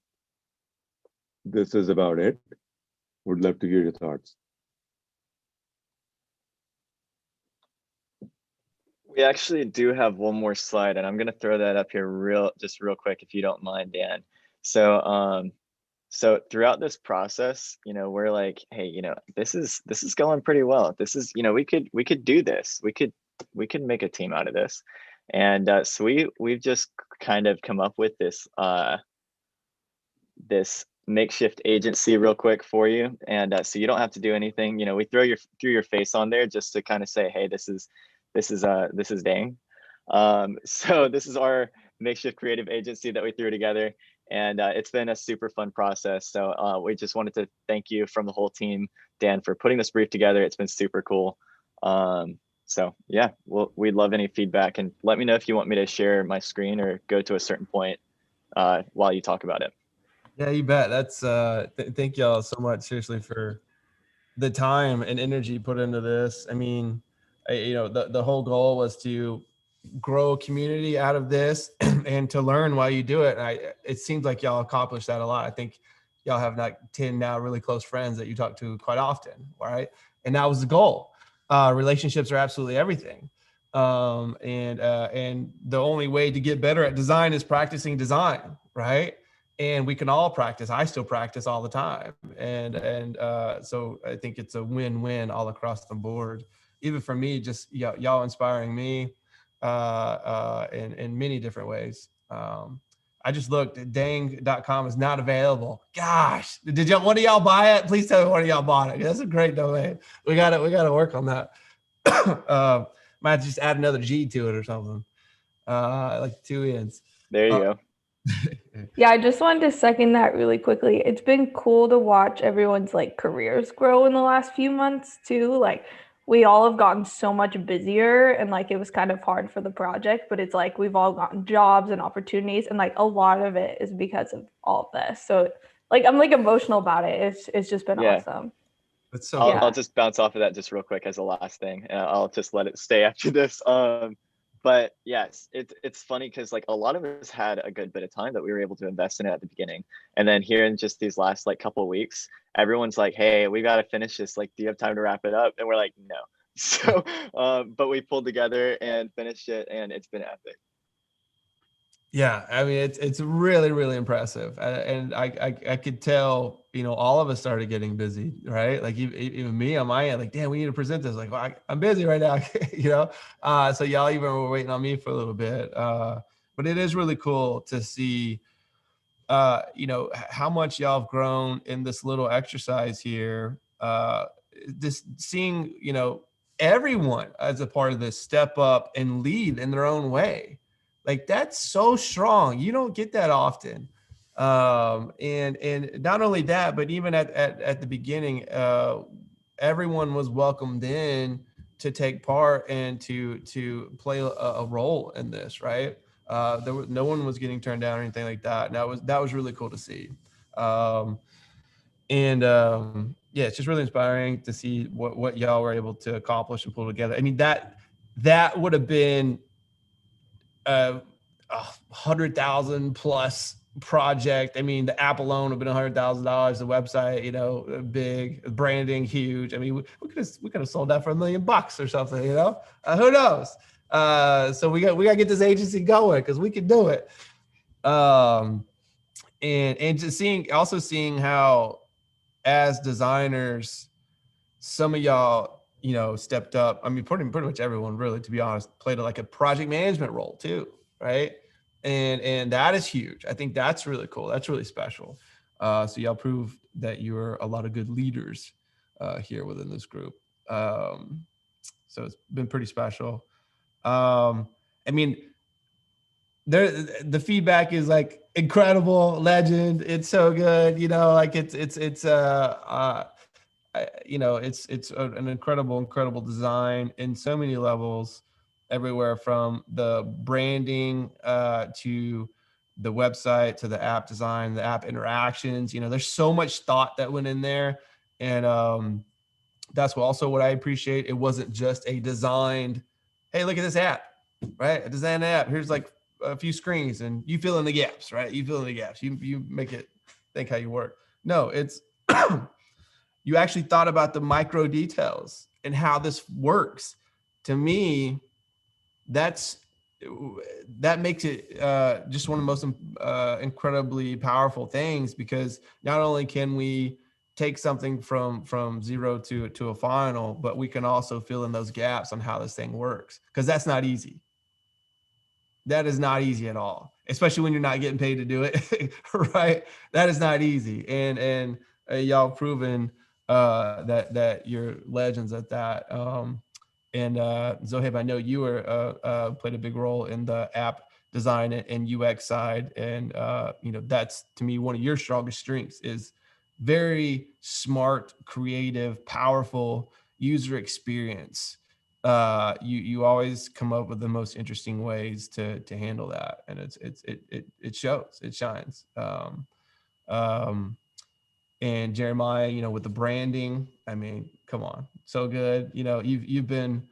this is about it. Would love to hear your thoughts. We actually do have one more slide, and I'm going to throw that up here real quick, if you don't mind, Dan. So, so throughout this process, we're like, hey, this is going pretty well. This is, we could do this. We could we can make a team out of this. And so we've just kind of come up with this this makeshift agency real quick for you. And so you don't have to do anything. You know, we threw your face on there just to kind of say, hey, this is Dang. So this is our makeshift creative agency that we threw together, and it's been a super fun process. So we just wanted to thank you from the whole team, Dan, for putting this brief together. It's been super cool. So yeah, we'd love any feedback, and let me know if you want me to share my screen or go to a certain point while you talk about it. Yeah, you bet. That's thank y'all so much, seriously, for the time and energy put into this. I mean, the whole goal was to grow a community out of this and to learn while you do it. And it seems like y'all accomplished that a lot. I think y'all have like 10 now really close friends that you talk to quite often, right? And that was the goal. Relationships are absolutely everything. And the only way to get better at design is practicing design, right? And we can all practice. I still practice all the time. And so I think it's a win-win all across the board. Even for me, just y'all inspiring me in many different ways. I just looked, dang.com is not available. Gosh, did one of y'all buy it? Please tell me one of y'all bought it. That's a great domain. We got to work on that. Might just add another G to it or something. Like 2 N's. There you go. Yeah, I just wanted to second that really quickly. It's been cool to watch everyone's like careers grow in the last few months too. Like we all have gotten so much busier, and like it was kind of hard for the project, but it's like we've all gotten jobs and opportunities, and like a lot of it is because of all of this. So like I'm like emotional about it. It's just been awesome. That's so I'll just bounce off of that just real quick as a last thing, and I'll just let it stay after this. But yes, it's funny because like a lot of us had a good bit of time that we were able to invest in it at the beginning, and then here in just these last like couple of weeks, everyone's like, "Hey, we got to finish this. Like, do you have time to wrap it up?" And we're like, "No." So, but we pulled together and finished it, and it's been epic. Yeah, I mean it's really, really impressive, and I could tell, all of us started getting busy, right? Like even me on my end, like, damn, we need to present this. Like, well, I'm busy right now, So y'all even were waiting on me for a little bit, but it is really cool to see, how much y'all have grown in this little exercise here. This seeing, everyone as a part of this step up and lead in their own way. Like that's so strong. You don't get that often. And not only that, but even at the beginning, everyone was welcomed in to take part and to play a role in this, right? No one was getting turned down or anything like that. And that was really cool to see. Yeah, it's just really inspiring to see what y'all were able to accomplish and pull together. I mean, that would have been $100,000 plus project. I mean, the app alone would have been $100,000. The website, big branding, huge. I mean, we could have sold that for $1 million or something. Who knows? So we got to get this agency going because we can do it. And just seeing how, as designers, some of y'all, stepped up. I mean, pretty much everyone, really, to be honest, played like a project management role too, right? And that is huge. I think that's really cool. That's really special. So y'all prove that you're a lot of good leaders here within this group. So it's been pretty special. I mean, the feedback is like incredible, legend. It's so good, like it's an incredible design in so many levels, everywhere from the branding to the website to the app design, the app interactions. There's so much thought that went in there, and that's what I appreciate. It wasn't just a designed, hey, look at this app, right? A design app. Here's like a few screens, and you fill in the gaps, right? You fill in the gaps. You make it think how you work. No, it's you actually thought about the micro details and how this works. To me, that makes it just one of the most incredibly powerful things, because not only can we take something from zero to a final, but we can also fill in those gaps on how this thing works, because that's not easy. That is not easy at all, especially when you're not getting paid to do it, right? That is not easy, and y'all proven that you're legends at that. And Zohaib, I know you were played a big role in the app design and UX side, and that's, to me, one of your strongest strengths is very smart, creative, powerful user experience. You always come up with the most interesting ways to handle that, and it shows, it shines. And Jeremiah, with the branding, I mean, come on, so good. You've been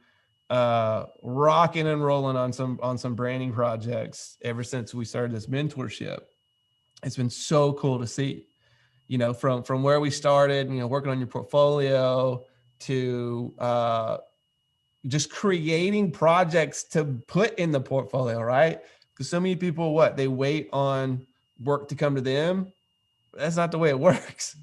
rocking and rolling on some branding projects ever since we started this mentorship. It's been so cool to see, from where we started, working on your portfolio to just creating projects to put in the portfolio, right? Because so many people, they wait on work to come to them. That's not the way it works.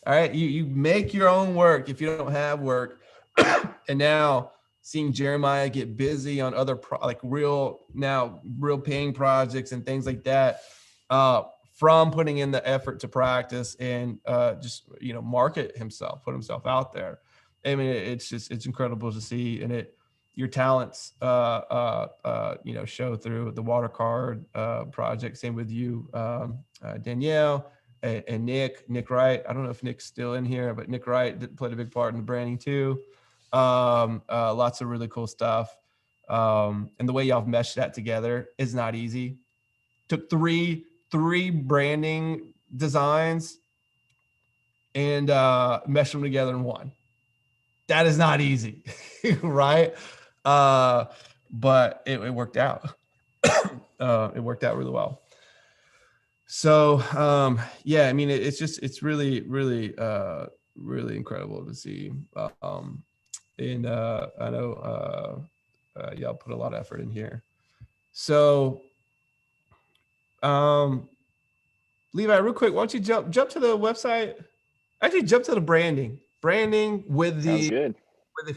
All right. You make your own work if you don't have work. And now seeing Jeremiah get busy on other real paying projects and things like that, from putting in the effort to practice and just market himself, put himself out there. I mean, it's incredible to see, and your talents show through the Watercard project. Same with you, Danielle, and Nick Wright. I don't know if Nick's still in here, but Nick Wright played a big part in the branding too. Lots of really cool stuff. And the way y'all have meshed that together is not easy. Took three branding designs and meshed them together in one. That is not easy, right? But it worked out. It worked out really well. So yeah, I mean, it's really, really, really incredible to see. And I know y'all put a lot of effort in here. So Levi, real quick, why don't you jump to the website? Actually, jump to the branding with the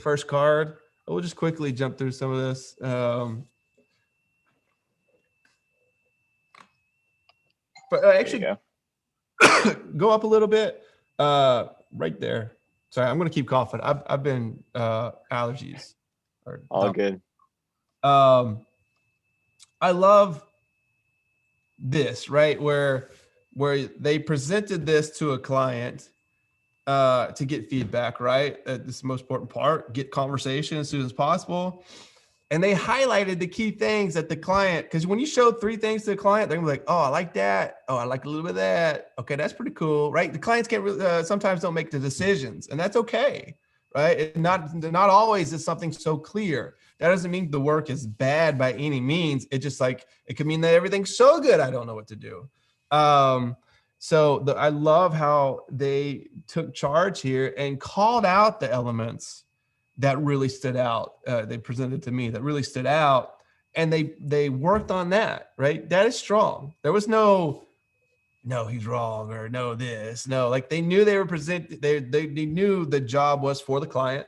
first card. We'll just quickly jump through some of this. But actually, go up a little bit, right there. Sorry, I'm gonna keep coughing. I've been allergies. All good. I love this, right? Where they presented this to a client to get feedback, right? This is the most important part. Get conversation as soon as possible. And they highlighted the key things that the client, because when you show 3 things to the client, they're gonna be like, oh, I like that. Oh, I like a little bit of that. Okay, that's pretty cool, right? The clients can't really, sometimes don't make the decisions, and that's okay, right? Not always is something so clear. That doesn't mean the work is bad by any means. It just it could mean that everything's so good, I don't know what to do. So I love how they took charge here and called out the elements that really stood out. They presented to me that really stood out, and they worked on that, right? That is strong. There was no he's wrong or no this, no, they knew they were they knew the job was for the client.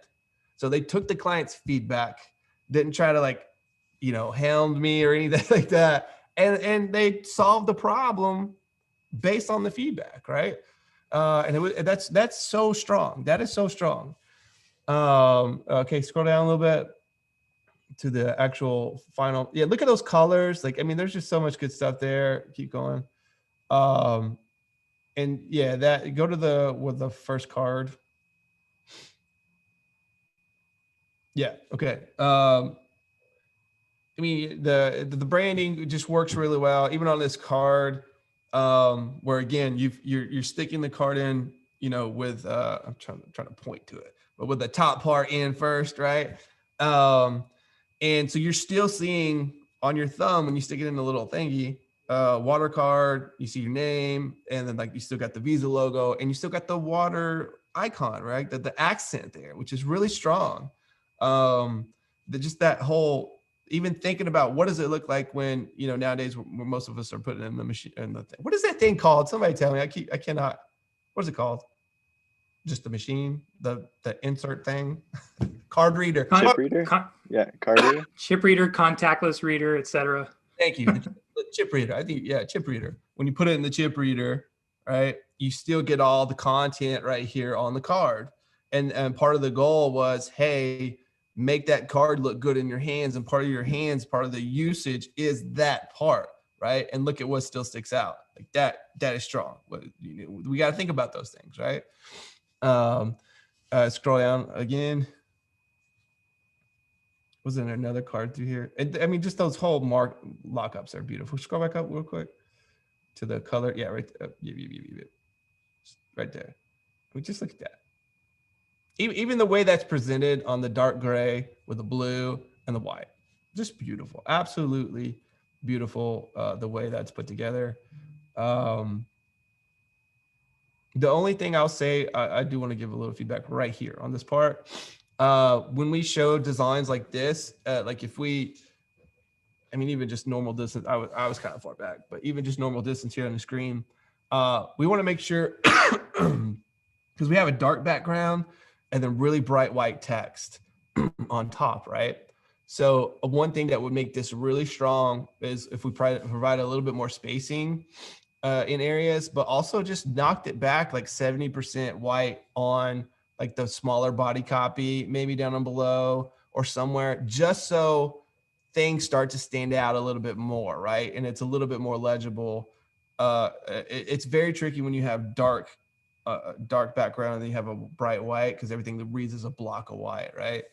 So they took the client's feedback, didn't try to hound me or anything like that. And they solved the problem based on the feedback, right? And that's so strong. That is so strong. Okay, scroll down a little bit to the actual final. Yeah, look at those colors. I mean, there's just so much good stuff there. Keep going. And yeah, go to the first card. Yeah, okay. I mean, the branding just works really well, even on this card, where again, you're sticking the card in, with I'm trying to point to it, but with the top part in first, right? And so you're still seeing on your thumb when you stick it in the little thingy, Watercard, you see your name, and then you still got the Visa logo, and you still got the water icon, right? The accent there, which is really strong. Just that whole, even thinking about what does it look like when, nowadays where most of us are putting in the machine and the thing. What is that thing called? Somebody tell me. I cannot. What is it called? just the machine, the insert thing, card reader. Chip reader? Yeah, card reader. Chip reader, contactless reader, etc. Thank you. The chip reader. I think, yeah, chip reader. When you put it in the chip reader, right, you still get all the content right here on the card. And part of the goal was, hey, make that card look good in your hands. And part of your hands, part of the usage is that part, right? And look at what still sticks out. Like that is strong. We got to think about those things, right? Scroll down again. Was there another card through here? I mean, just those whole lockups are beautiful. Scroll back up real quick to the color. Yeah, right. Right there. We just look at that. Even the way that's presented on the dark gray with the blue and the white, just beautiful. Absolutely beautiful. The way that's put together. The only thing I'll say, I do want to give a little feedback right here on this part. When we show designs like this, like if we, I mean, even just normal distance, I was kind of far back, but even just normal distance here on the screen, we want to make sure, because we have a dark background and then really bright white text on top, right? So one thing that would make this really strong is if we provide a little bit more spacing in areas, but also just knocked it back like 70% white on like the smaller body copy, maybe down and below or somewhere, just so things start to stand out a little bit more, right? And it's a little bit more legible. It's very tricky when you have dark background and then you have a bright white, because everything that reads as a block of white, right?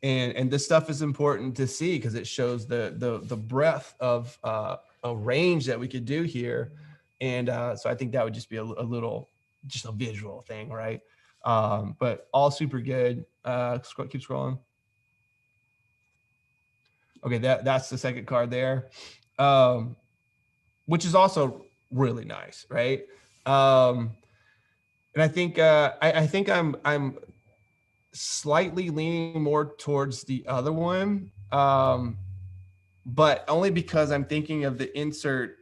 And this stuff is important to see because it shows the breadth of a range that we could do here. And so I think that would just be a little, just a visual thing, right? But all super good. Keep scrolling. Okay, that's the second card there, which is also really nice, right? And I think I'm slightly leaning more towards the other one, but only because I'm thinking of the insert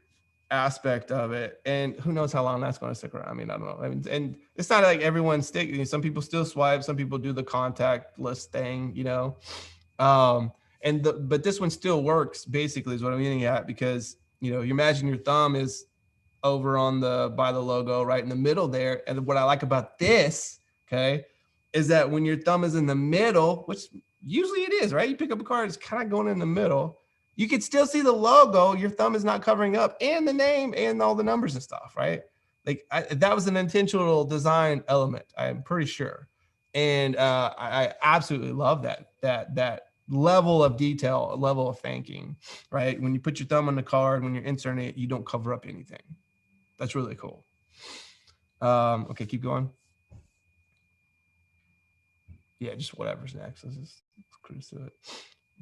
aspect of it, and who knows how long that's going to stick around. I mean, I don't know. I mean, and it's not like everyone's sticking. Some people still swipe, some people do the contactless thing, you know. But this one still works, basically, is what I'm getting at, because you know, you imagine your thumb is over on by the logo right in the middle there, and what I like about this, okay, is that when your thumb is in the middle, which usually it is, right? You pick up a card, it's kind of going in the middle. You can still see the logo. Your thumb is not covering up, and the name and all the numbers and stuff, right? Like that was an intentional design element, I'm pretty sure. And I absolutely love that level of detail, a level of thinking, right? When you put your thumb on the card, when you're inserting it, you don't cover up anything. That's really cool. Okay, keep going. Yeah, just whatever's next. Let's just cruise to it.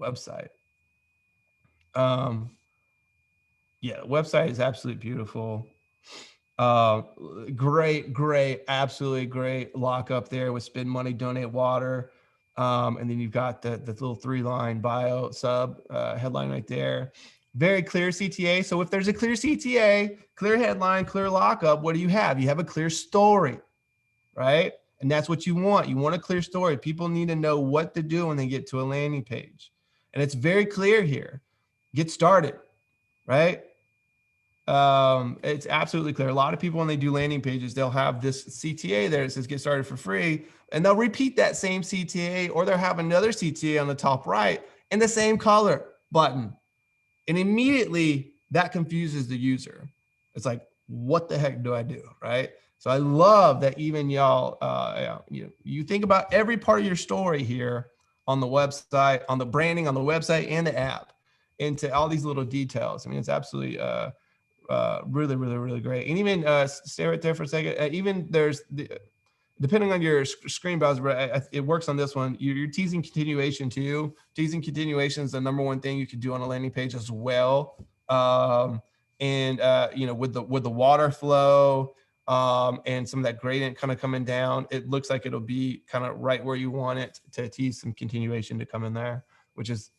Website. Yeah, the website is absolutely beautiful. Great, absolutely great lockup there with spend money, donate water. And then you've got the little 3-line bio sub headline right there. Very clear CTA. So if there's a clear CTA, clear headline, clear lockup, what do you have? You have a clear story, right? And that's what you want. You want a clear story. People need to know what to do when they get to a landing page. And it's very clear here. Get started, right? It's absolutely clear. A lot of people, when they do landing pages, they'll have this CTA there that says get started for free, and they'll repeat that same CTA, or they'll have another CTA on the top right in the same color button. And immediately that confuses the user. It's like, what the heck do I do, right? So I love that even y'all, you think about every part of your story here on the website, on the branding, on the website and the app, into all these little details. I mean, it's absolutely really great. And even stay right there for a second. Even there's depending on your screen browser, but it works on this one. You're teasing continuation too. Teasing continuation is the #1 thing you could do on a landing page as well. And you know, with the water flow and some of that gradient kind of coming down, it looks like it'll be kind of right where you want it to tease some continuation to come in there, which is,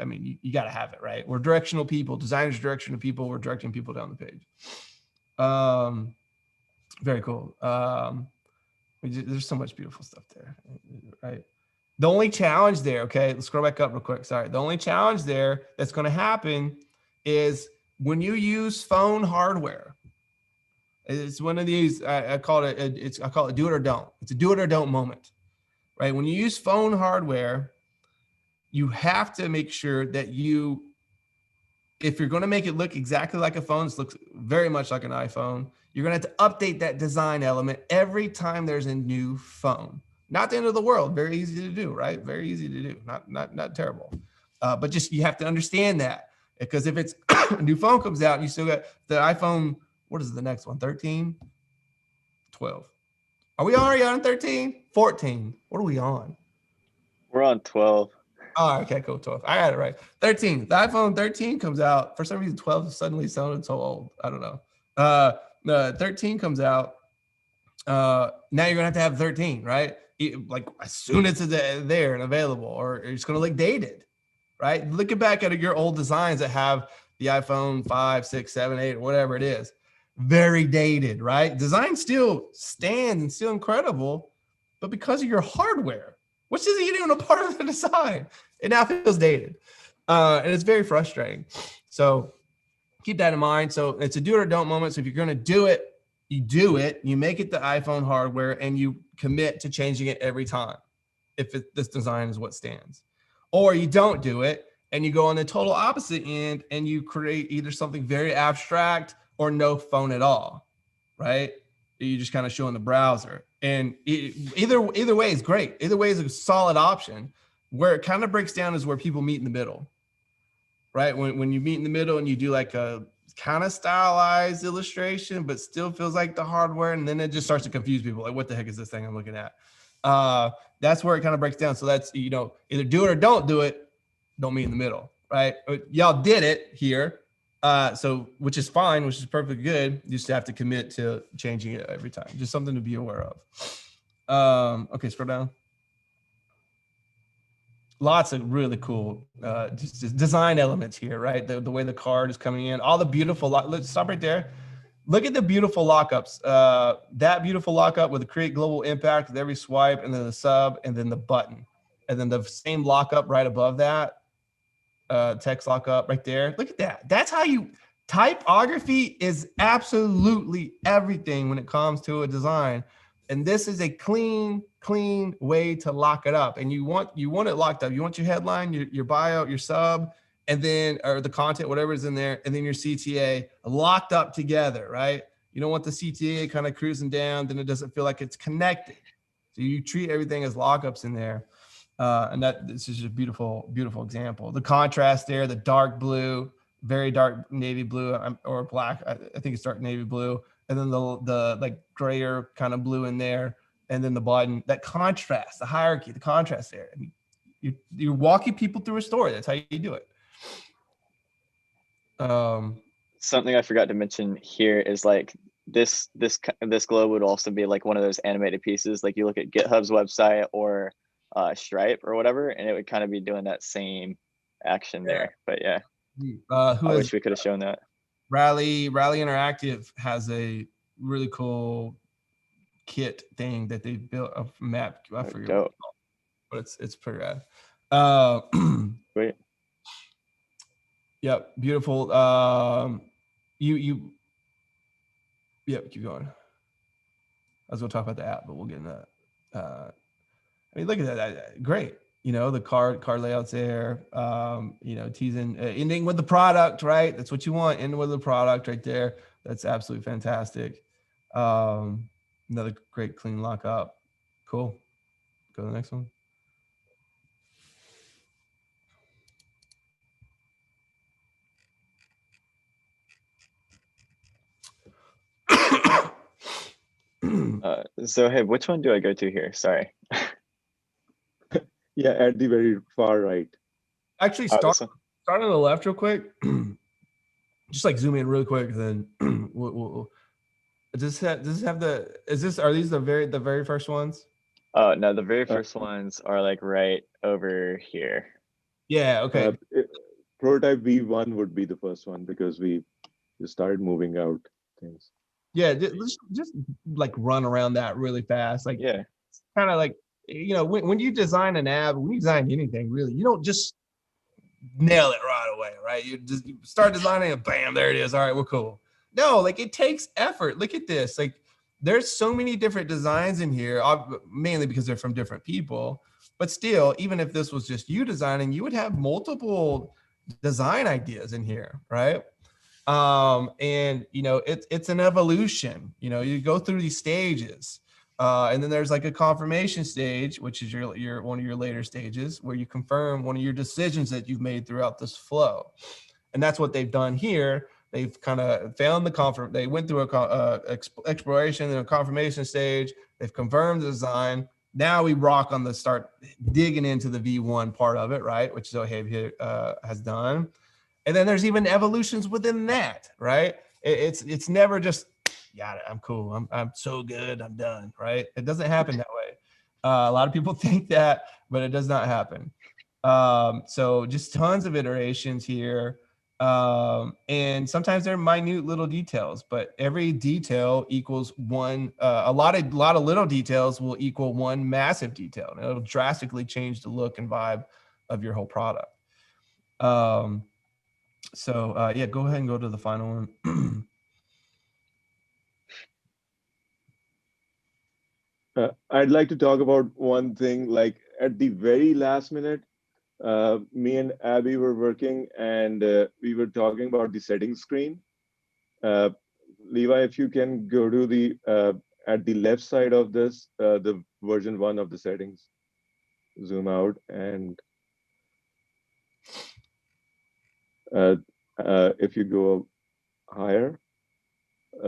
I mean, you got to have it, right? We're directional people. Designers are directional people. We're directing people down the page. Very cool. There's so much beautiful stuff there, right? The only challenge there, okay, let's scroll back up real quick. Sorry. The only challenge there that's going to happen is when you use phone hardware. It's one of these, I call it do it or don't. It's a do it or don't moment, right? When you use phone hardware, you have to make sure that if you're going to make it look exactly like a phone, this looks very much like an iPhone, you're going to have to update that design element every time there's a new phone. Not the end of the world. Very easy to do, right? Very easy to do. Not terrible. But just you have to understand that, because if it's a new phone comes out and you still got the iPhone, what is the next one? 13, 12. Are we already on 13? 14. What are we on? We're on 12. Oh, okay, cool. 12. I got it right. 13. The iPhone 13 comes out. For some reason, 12 suddenly sounded so old. I don't know. The 13 comes out. Now you're gonna have to have 13, right? Like as soon as it's there and available, or it's gonna look dated, right? Looking back at your old designs that have the iPhone 5, 6, 7, 8, or whatever it is, very dated, right? Design still stands and still incredible, but because of your hardware, which isn't even a part of the design, it now feels dated. And it's very frustrating. So keep that in mind. So it's a do it or don't moment. So if you're going to do it, you do it, you make it the iPhone hardware, and you commit to changing it every time if this design is what stands. Or you don't do it and you go on the total opposite end and you create either something very abstract or no phone at all, right? You just kind of show in the browser. And either way is great. Either way is a solid option. Where it kind of breaks down is where people meet in the middle, right? When you meet in the middle and you do like a kind of stylized illustration, but still feels like the hardware, and then it just starts to confuse people. Like, what the heck is this thing I'm looking at? That's where it kind of breaks down. So that's, either do it or don't do it. Don't meet in the middle, right? Y'all did it here. So, which is fine, which is perfectly good. You just have to commit to changing it every time. Just something to be aware of. Okay, scroll down. Lots of really cool just design elements here, right? The way the card is coming in, all the beautiful, let's stop right there. Look at the beautiful lockups. That beautiful lockup with the create global impact with every swipe, and then the sub, and then the button. And then the same lockup right above that, text lockup right there. Look at that. That's how typography is absolutely everything when it comes to a design. And this is a clean way to lock it up. And you want it locked up. You want your headline, your bio, your sub, and then, or the content, whatever is in there, and then your CTA locked up together, right? You don't want the CTA kind of cruising down, then it doesn't feel like it's connected. So you treat everything as lockups in there. And this is a beautiful, beautiful example. The contrast there, the dark blue, very dark navy blue, or black. I think it's dark navy blue. And then the like grayer kind of blue in there. And then the button, that contrast, the hierarchy, the contrast there. I mean, you're walking people through a story. That's how you do it. Something I forgot to mention here is like this globe would also be like one of those animated pieces. Like you look at GitHub's website or Stripe or whatever, and it would kind of be doing that same action there. But yeah, I wish we could have shown that. Rally Interactive has a really cool kit thing that they built, a map. I forget what it's called, but it's pretty rad. Great. Yep, beautiful. Yep, keep going. I was gonna talk about the app, but we'll get into that. I mean, look at that. Great. The card layouts there. Teasing, ending with the product, right? That's what you want. Ending with the product right there. That's absolutely fantastic. Another great clean lockup. Cool. Go to the next one. So hey, which one do I go to here? Sorry. Yeah, at the very far right. Actually, start on the left real quick. Just like zoom in really quick, then we'll does this have are these the very first ones? Oh no, the very first ones are like right over here. Yeah, okay. Prototype V1 would be the first one because we just started moving out things. Yeah, just like run around that really fast. Like, Yeah. kind of like, you know, when you design an app, when you design anything really, you don't just nail it right away, right? You just start designing it, bam, there it is. All right, we're cool. No, like it takes effort. Look at this. Like there's so many different designs in here, mainly because they're from different people. But still, even if this was just you designing, you would have multiple design ideas in here, right? And you know, it's an evolution. You know, you go through these stages. And then there's like a confirmation stage, which is your one of your later stages, where you confirm one of your decisions that you've made throughout this flow. And that's what they've done here. They've kind of found they went through a exploration and a confirmation stage. They've confirmed the design. Now we rock on the start digging into the V1 part of it, right? Which Zohaib here has done. And then there's even evolutions within that, right? It's never just, got it, I'm cool, I'm so good, I'm done, right? It doesn't happen that way. A lot of people think that, but it does not happen. So just tons of iterations here. And sometimes they're minute little details, but every detail equals one, a lot of little details will equal one massive detail. And it'll drastically change the look and vibe of your whole product. So yeah, go ahead and go to the final one. I'd like to talk about one thing, like at the very last minute, me and Abby were working and we were talking about the settings screen. Levi, if you can go to the, at the left side of this, the version 1 of the settings, zoom out and if you go higher,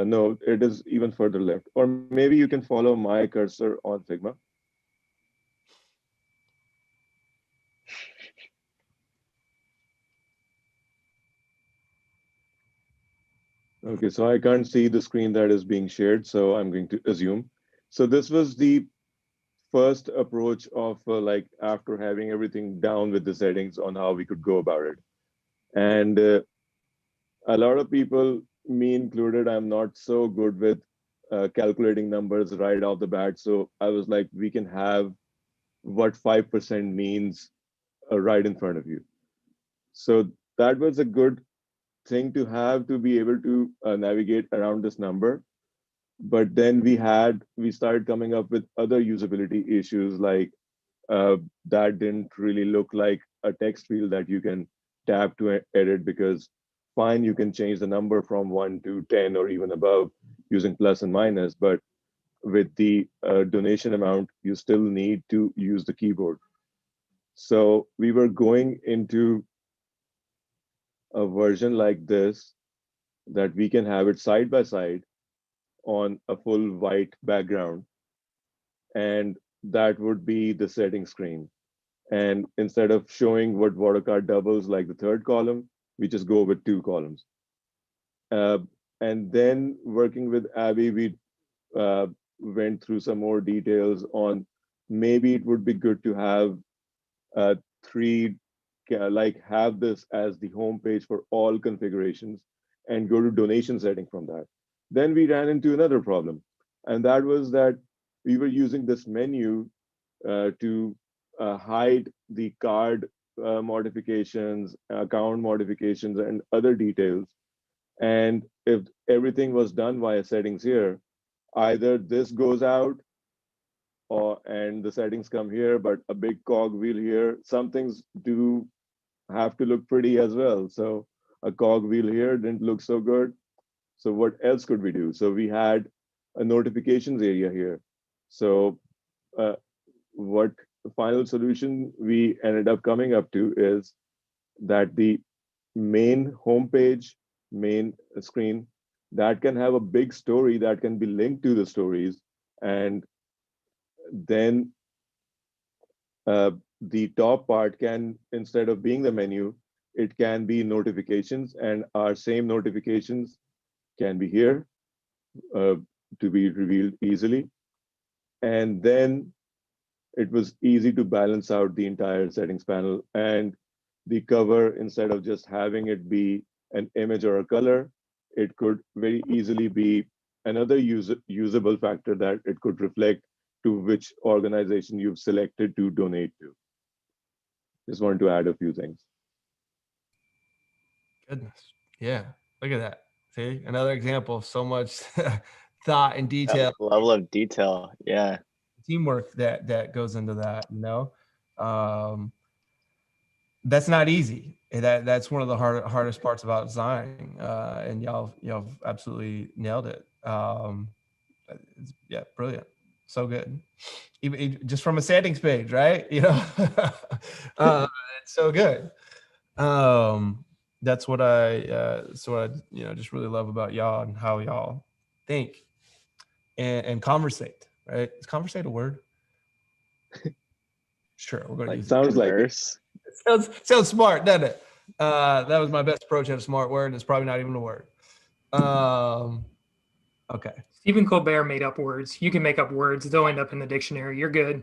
no, it is even further left. Or maybe you can follow my cursor on Figma. Okay, so I can't see the screen that is being shared, so I'm going to assume. So this was the first approach of like after having everything down with the settings on how we could go about it. And a lot of people, me included, I'm not so good with calculating numbers right off the bat. So I was like, we can have what 5% means right in front of you. So that was a good thing to have to be able to navigate around this number. But then we started coming up with other usability issues, like that didn't really look like a text field that you can tap to edit, because fine, you can change the number from 1 to 10 or even above using plus and minus, but with the donation amount, you still need to use the keyboard. So we were going into a version like this, that we can have it side by side on a full white background. And that would be the setting screen. And instead of showing what Watercard doubles like the third column, we just go with 2 columns. And then working with Abby, we went through some more details on maybe it would be good to have 3, like have this as the home page for all configurations and go to donation setting from that. Then we ran into another problem, and that was that we were using this menu to hide the card modifications, account modifications, and other details. And if everything was done via settings here, either this goes out and the settings come here, but a big cog wheel here. Some things do have to look pretty as well. So a cog wheel here didn't look so good. So what else could we do? So we had a notifications area here. So what the final solution we ended up coming up to is that the main homepage, main screen, that can have a big story that can be linked to the stories. And then the top part can, instead of being the menu, it can be notifications, and our same notifications can be here to be revealed easily. And then it was easy to balance out the entire settings panel, and the cover, instead of just having it be an image or a color, it could very easily be another usable factor that it could reflect to which organization you've selected to donate to. Just wanted to add a few things. Goodness. Yeah. Look at that. See, another example of so much thought and That detail, level of detail. Yeah. teamwork that goes into that, that's not easy. That's one of the hardest parts about design. And y'all absolutely nailed it. Yeah, brilliant. So good. Even just from a settings page, right? It's so good. That's what I just really love about y'all and how y'all think and conversate, right? Is conversate a word? Sure, we're gonna Like use it. Sounds like it. converse. Sounds smart, doesn't it? That was my best approach at a smart word, and it's probably not even a word. Okay. Stephen Colbert made up words. You can make up words; they'll end up in the dictionary. You're good.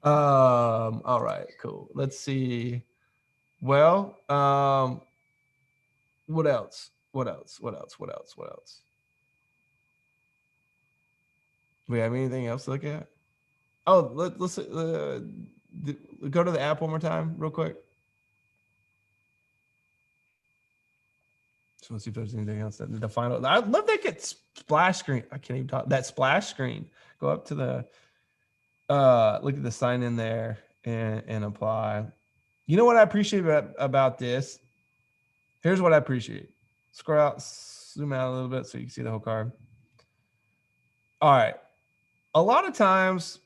All right, cool. Let's see. Well, what else? What else? Do we have anything else to look at? Oh, let's go to the app one more time, real quick. Just want to see if there's anything else. The final. I love that splash screen. I can't even talk. That splash screen. Go up to the. Look at the sign in there and apply. You know what I appreciate about this? Here's what I appreciate. Scroll out, zoom out a little bit so you can see the whole card. All right. A lot of times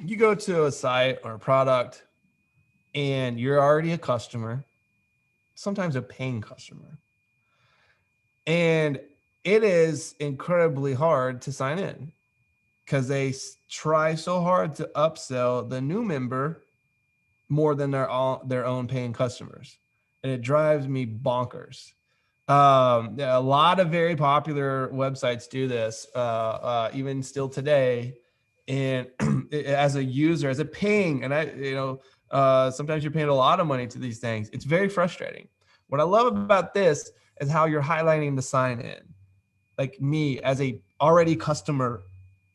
you go to a site or a product and you're already a customer, sometimes a paying customer. And it is incredibly hard to sign in because they try so hard to upsell the new member more than their own paying customers. And it drives me bonkers. A lot of very popular websites do this, even still today. And as a user, as a paying, and sometimes you're paying a lot of money to these things. It's very frustrating. What I love about this is how you're highlighting the sign in. Like me as a already customer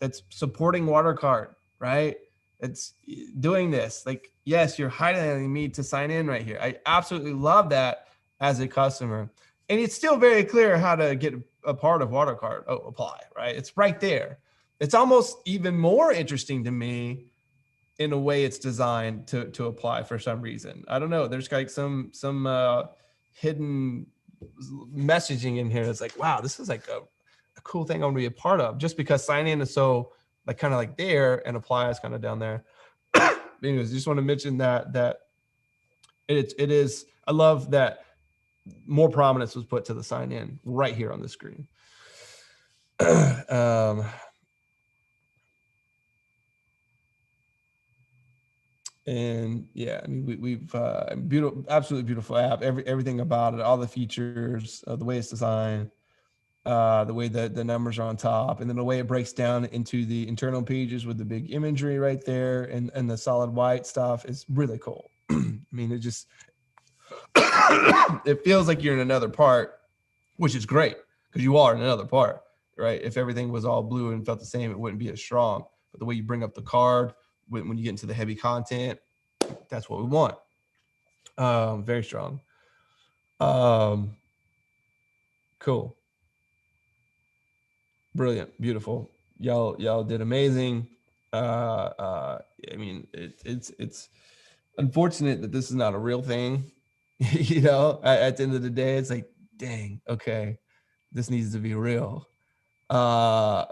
that's supporting Watercard, right? It's doing this. Like, yes, you're highlighting me to sign in right here. I absolutely love that as a customer. And it's still very clear how to get a part of Watercard. Oh, apply, right? It's right there. It's almost even more interesting to me in a way it's designed to apply for some reason. I don't know. There's like some hidden messaging in here. It's like, wow, this is like a cool thing I want to be a part of, just because sign in is so like kind of like there and apply is kind of down there. Anyways, just want to mention that it is. I love that more prominence was put to the sign in right here on the screen. And yeah, I mean, we've beautiful, absolutely beautiful app. Everything about it, all the features, the way it's designed, the way that the numbers are on top, and then the way it breaks down into the internal pages with the big imagery right there, and the solid white stuff is really cool. I mean, it just it feels like you're in another part, which is great because you are in another part, right? If everything was all blue and felt the same, it wouldn't be as strong. But the way you bring up the card when you get into the heavy content, that's what we want. Very strong. Cool. Brilliant. Beautiful. Y'all did amazing. I mean, it's unfortunate that this is not a real thing. At the end of the day, it's like, dang, okay, this needs to be real. Not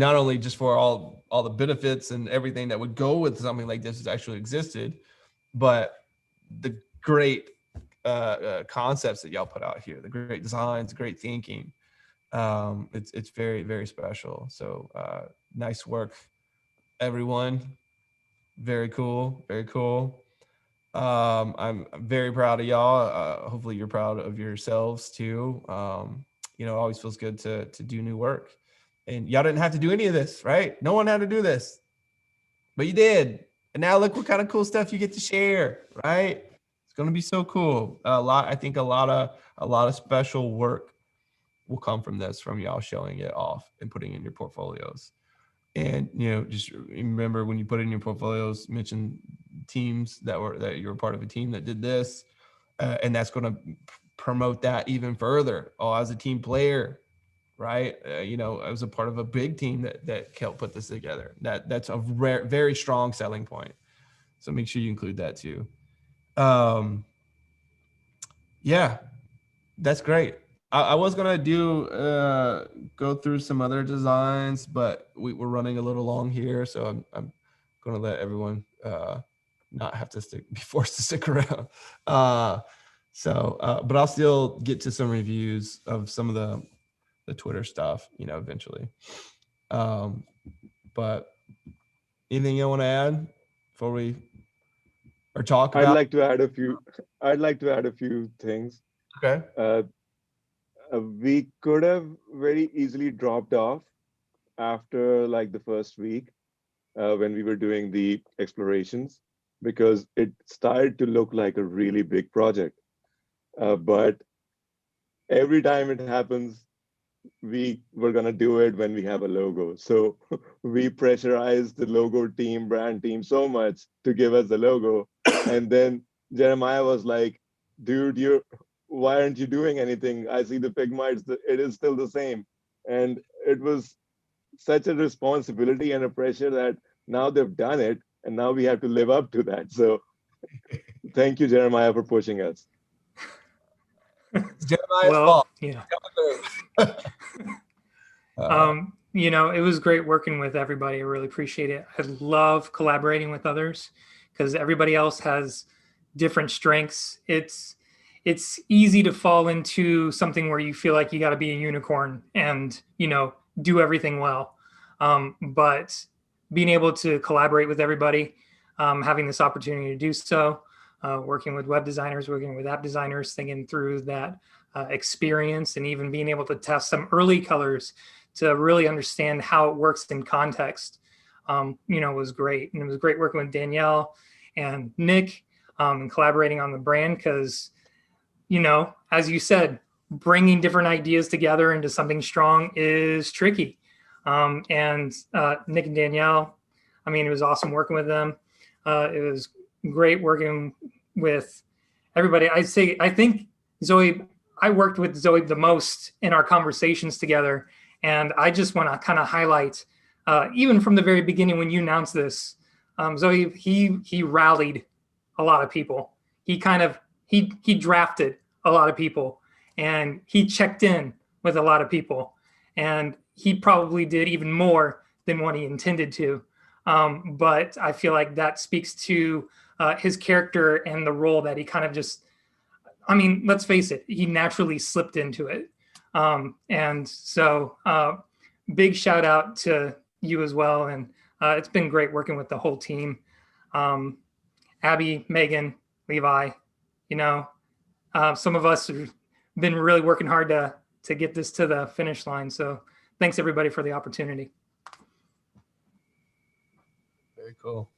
only just for all the benefits and everything that would go with something like this has actually existed, but the great concepts that y'all put out here, the great designs, great thinking. It's very, very special. So nice work, everyone. Very cool. Very cool. I'm very proud of y'all. Hopefully you're proud of yourselves too. It always feels good to do new work. And y'all didn't have to do any of this, right? No one had to do this, but you did. And now look what kind of cool stuff you get to share, right? It's going to be so cool. I think a lot of special work will come from this, from y'all showing it off and putting in your portfolios. And, you know, just remember when you put it in your portfolios, mention teams that you were part of a team that did this. And that's going to promote that even further. Oh, as a team player, right? You know, I was a part of a big team that helped put this together. That's a very strong selling point. So make sure you include that too. Yeah, that's great. I was gonna go through some other designs, but we're running a little long here, so I'm gonna let everyone not have to be forced to stick around. But I'll still get to some reviews of some of the Twitter stuff, you know, eventually. But anything you want to add before we talk about? I'd like to add a few things. Okay. We could have very easily dropped off after like the first week when we were doing the explorations, because it started to look like a really big project. But every time it happens, we were going to do it when we have a logo. So we pressurized the logo team, brand team so much to give us the logo. And then Jeremiah was like, dude, why aren't you doing anything? I see the pigmites, it is still the same. And it was such a responsibility and a pressure that now they've done it and now we have to live up to that. So thank you, Jeremiah, for pushing us. It's Jeremiah's Well, fault. yeah. Uh, You know, it was great working with everybody. I really appreciate it. I love collaborating with others because everybody else has different strengths. It's easy to fall into something where you feel like you got to be a unicorn and, you know, do everything well. But being able to collaborate with everybody, having this opportunity to do so, working with web designers, working with app designers, thinking through that experience, and even being able to test some early colors to really understand how it works in context, you know, was great. And it was great working with Danielle and Nick and collaborating on the brand because, you know, as you said, bringing different ideas together into something strong is tricky. And Nick and Danielle, I mean, it was awesome working with them. It was great working with everybody. I think Zoe, I worked with Zoe the most in our conversations together. And I just want to kind of highlight, even from the very beginning when you announced this, Zoe, he rallied a lot of people. He drafted a lot of people, and he checked in with a lot of people, and he probably did even more than what he intended to. But I feel like that speaks to his character and the role that he kind of just, I mean, let's face it, he naturally slipped into it. And so big shout out to you as well. And it's been great working with the whole team. Abby, Megan, Levi, you know, some of us have been really working hard to get this to the finish line. So thanks everybody for the opportunity. Very cool.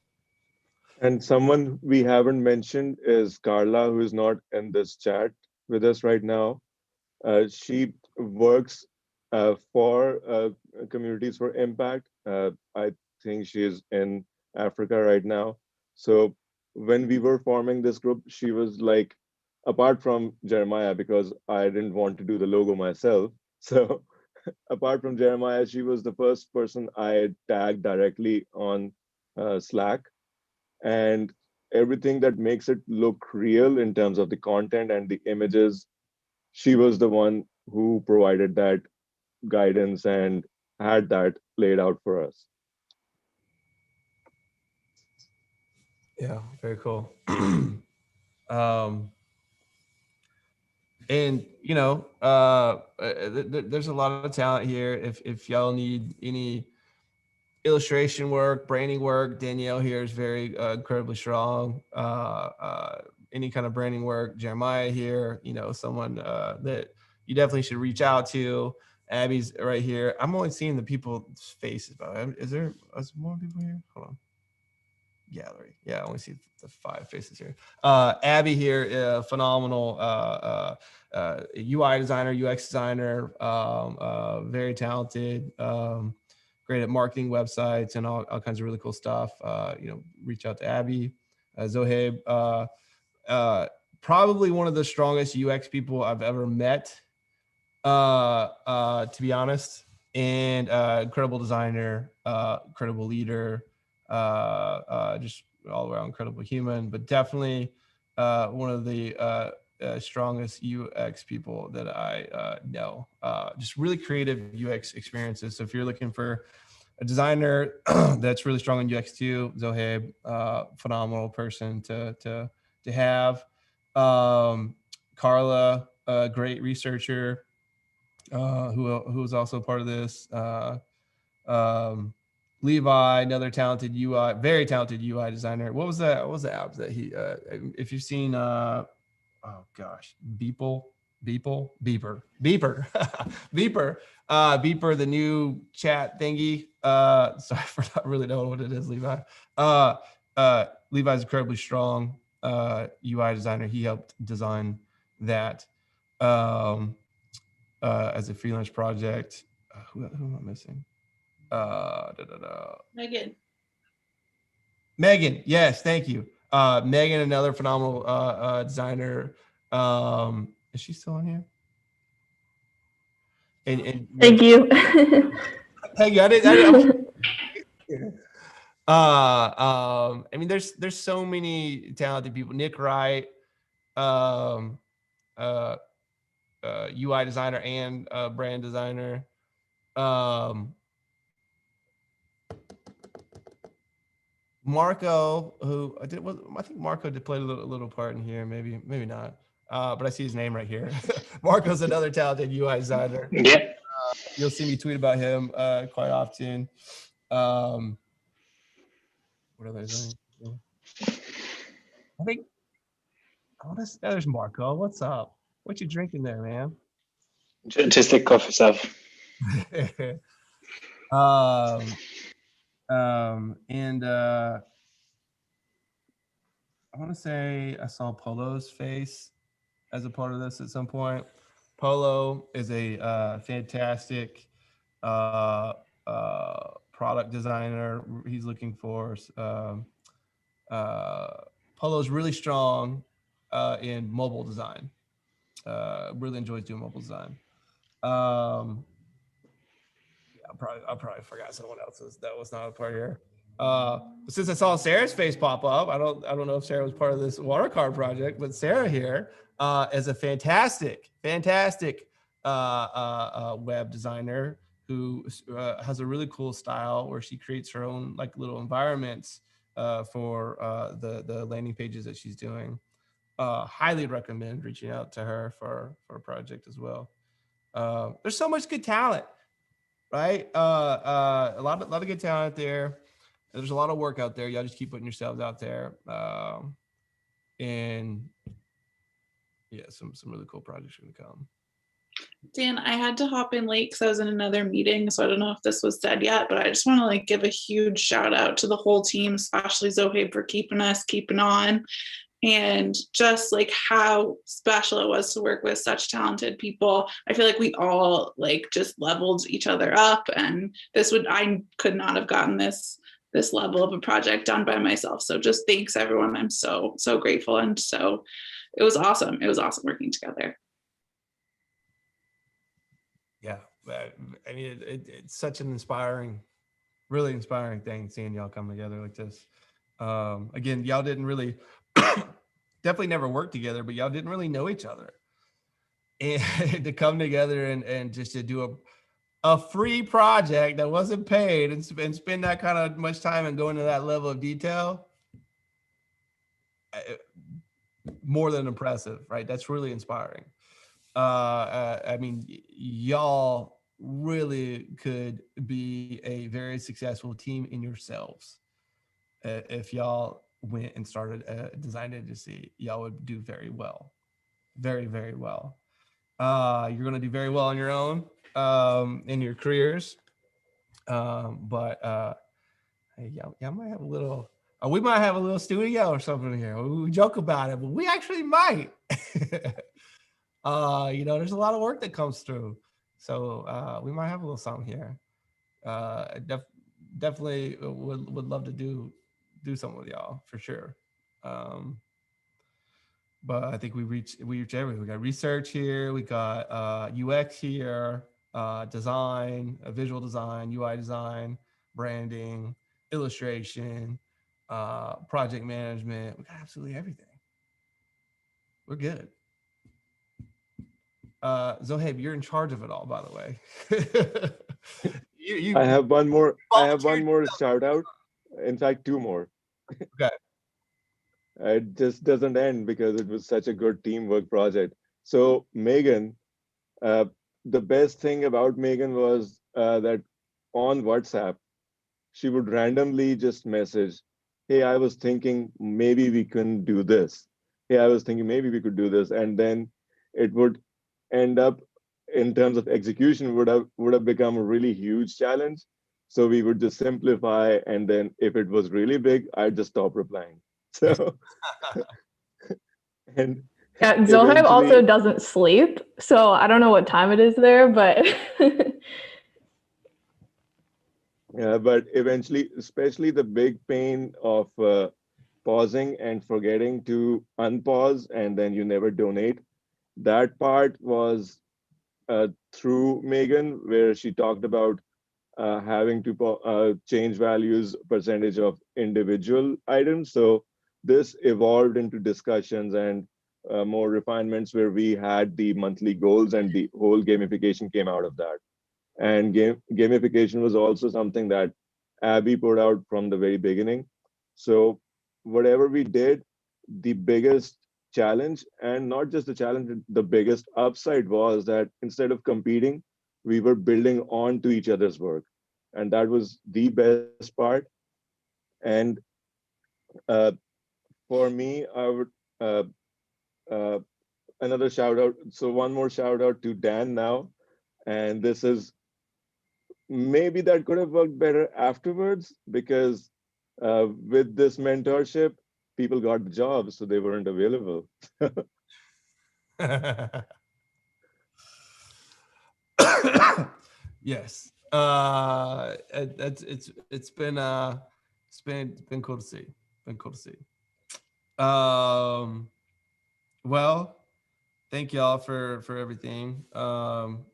And someone we haven't mentioned is Carla, who is not in this chat with us right now. She works for Communities for Impact. I think she is in Africa right now. So when we were forming this group, she was like, apart from Jeremiah, because I didn't want to do the logo myself. So apart from Jeremiah, she was the first person I tagged directly on Slack. And everything that makes it look real in terms of the content and the images, she was the one who provided that guidance and had that laid out for us. Yeah, very cool. And you know, there's a lot of talent here. If y'all need any illustration work, branding work, Danielle here is very incredibly strong. Any kind of branding work, Jeremiah here, you know, someone that you definitely should reach out to. Abby's right here. I'm only seeing the people's faces, but is there more people here? Hold on. gallery. Yeah, I only see the 5 faces here. Abby here, phenomenal UI designer, UX designer, very talented, great at marketing websites and all kinds of really cool stuff. Reach out to Abby. Zohaib, probably one of the strongest UX people I've ever met, to be honest, and incredible designer, incredible leader, just all around incredible human, but definitely one of the strongest UX people that I know. Just really creative UX experiences. So if you're looking for a designer that's really strong in UX too, Zohaib, phenomenal person to have. Carla, a great researcher, who is also part of this. Levi, another talented UI, very talented UI designer. What was that? What was the app that he? If you've seen, oh gosh, Beeper, the new chat thingy. Sorry for not really knowing what it is, Levi. Levi's incredibly strong UI designer. He helped design that as a freelance project. Who am I missing? Megan, yes, thank you. Megan, another phenomenal designer. Is she still on here? And Thank you. thank you. I didn't I mean, there's so many talented people. Nick Wright, UI designer and brand designer. Marco, who I think Marco did play a little part in here, maybe not. But I see his name right here. Marco's another talented UI designer. Yeah. You'll see me tweet about him quite often. What other things? I think there's Marco. What's up? What you drinking there, man? Just a coffee stuff. And I want to say I saw Polo's face as a part of this at some point. Polo is a fantastic product designer. He's looking for Polo's really strong in mobile design. Really enjoys doing mobile design. I probably forgot someone else's that was not a part here. But since I saw Sarah's face pop up, I don't know if Sarah was part of this Watercard project, but Sarah here is a fantastic web designer who has a really cool style where she creates her own like little environments for the landing pages that she's doing. Highly recommend reaching out to her for a project as well. There's so much good talent, right? A lot of good talent there. There's a lot of work out there. Y'all just keep putting yourselves out there. And yeah, some really cool projects are gonna come. Dan, I had to hop in late because I was in another meeting, so I don't know if this was said yet, but I just want to like give a huge shout out to the whole team, especially Zohaib for keeping on, and just like how special it was to work with such talented people. I feel like we all like just leveled each other up, and I could not have gotten this level of a project done by myself. So just thanks everyone. I'm so grateful, and so it was awesome. It was awesome working together. Yeah, I mean, it's such an really inspiring thing seeing y'all come together like this. Again, y'all didn't really, definitely never worked together, but y'all didn't really know each other. And to come together and just to do a free project that wasn't paid and spend that kind of much time and go into that level of detail, more than impressive, right? That's really inspiring. I mean, y'all really could be a very successful team in yourselves. If y'all went and started a design agency, y'all would do very well. Very, very well. You're going to do very well on your own in your careers. But hey, y'all might have a little We might have a little studio or something here. We joke about it, but we actually might. There's a lot of work that comes through. So we might have a little something here. Definitely would love to do something with y'all for sure. But I think we reach everything. We got research here. We got UX here, design, visual design, UI design, branding, illustration, project management. We got absolutely everything. We're good. Zohaib, you're in charge of it all, by the way. I have one more. I have one more shout out. In fact, two more. Okay. It just doesn't end because it was such a good teamwork project. So Megan, the best thing about Megan was that on WhatsApp, she would randomly just message, "Hey, I was thinking maybe we can do this. Hey, I was thinking maybe we could do this," and then it would end up, in terms of execution, would have become a really huge challenge. So we would just simplify, and then if it was really big, I'd just stop replying. So and Yeah, Zohaib also doesn't sleep, so I don't know what time it is there, but yeah, but eventually, especially the big pain of pausing and forgetting to unpause, and then you never donate. That part was through Megan, where she talked about having to change values percentage of individual items. So this evolved into discussions and more refinements where we had the monthly goals, and the whole gamification came out of that. And gamification was also something that Abby put out from the very beginning. So whatever we did, the biggest challenge, and not just the challenge, the biggest upside was that instead of competing, we were building on to each other's work. And that was the best part. And uh, for me, I would uh, another shout out. So one more shout out to Dan now. And this is maybe that could have worked better afterwards, because with this mentorship, people got the job, so they weren't available. Yes. It's been cool to see. Been cool to see. Well, thank y'all for everything. And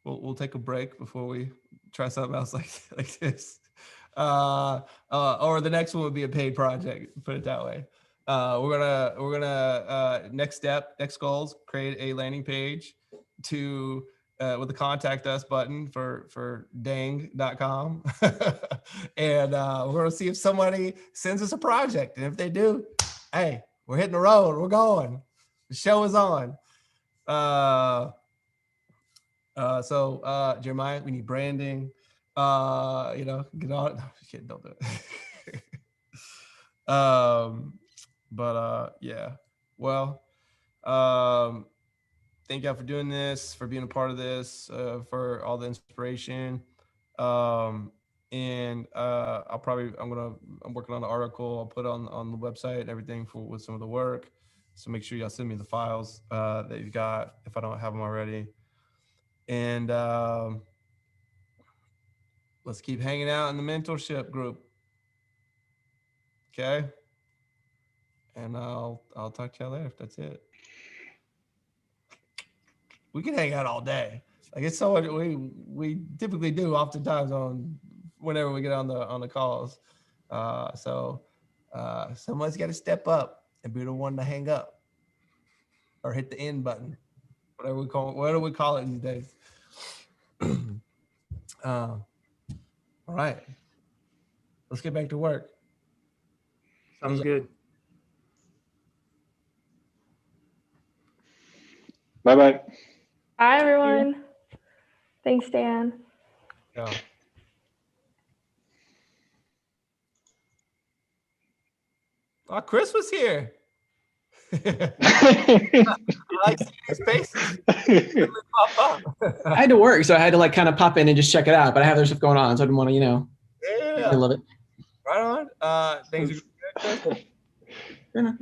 we'll take a break before we try something else like this. Or the next one would be a paid project, put it that way. We're gonna next goals, create a landing page to with the contact us button for dang.com. And we're gonna see if somebody sends us a project. And if they do, hey, we're hitting the road, we're going. The show is on. So Jeremiah, we need branding. Get on. No, shit, don't do it. Yeah. Well, thank y'all for doing this, for being a part of this, for all the inspiration. And I'm working on the article. I'll put on the website and everything with some of the work. So make sure y'all send me the files that you've got if I don't have them already. And let's keep hanging out in the mentorship group. Okay. And I'll talk to y'all later if that's it. We can hang out all day. Like it's so much we typically do oftentimes whenever we get on the calls. So someone's got to step up and be the one to hang up or hit the end button, whatever we call it these days. All right, let's get back to work. Sounds good. Bye-bye. Hi, everyone. Thanks, Dan. Yeah. Oh, Chris was here. I like seeing his faces. Pop up. I had to work, so I had to like kind of pop in and just check it out. But I have other stuff going on, so I didn't want to, Yeah. I love it. Right on. Things are good, Chris?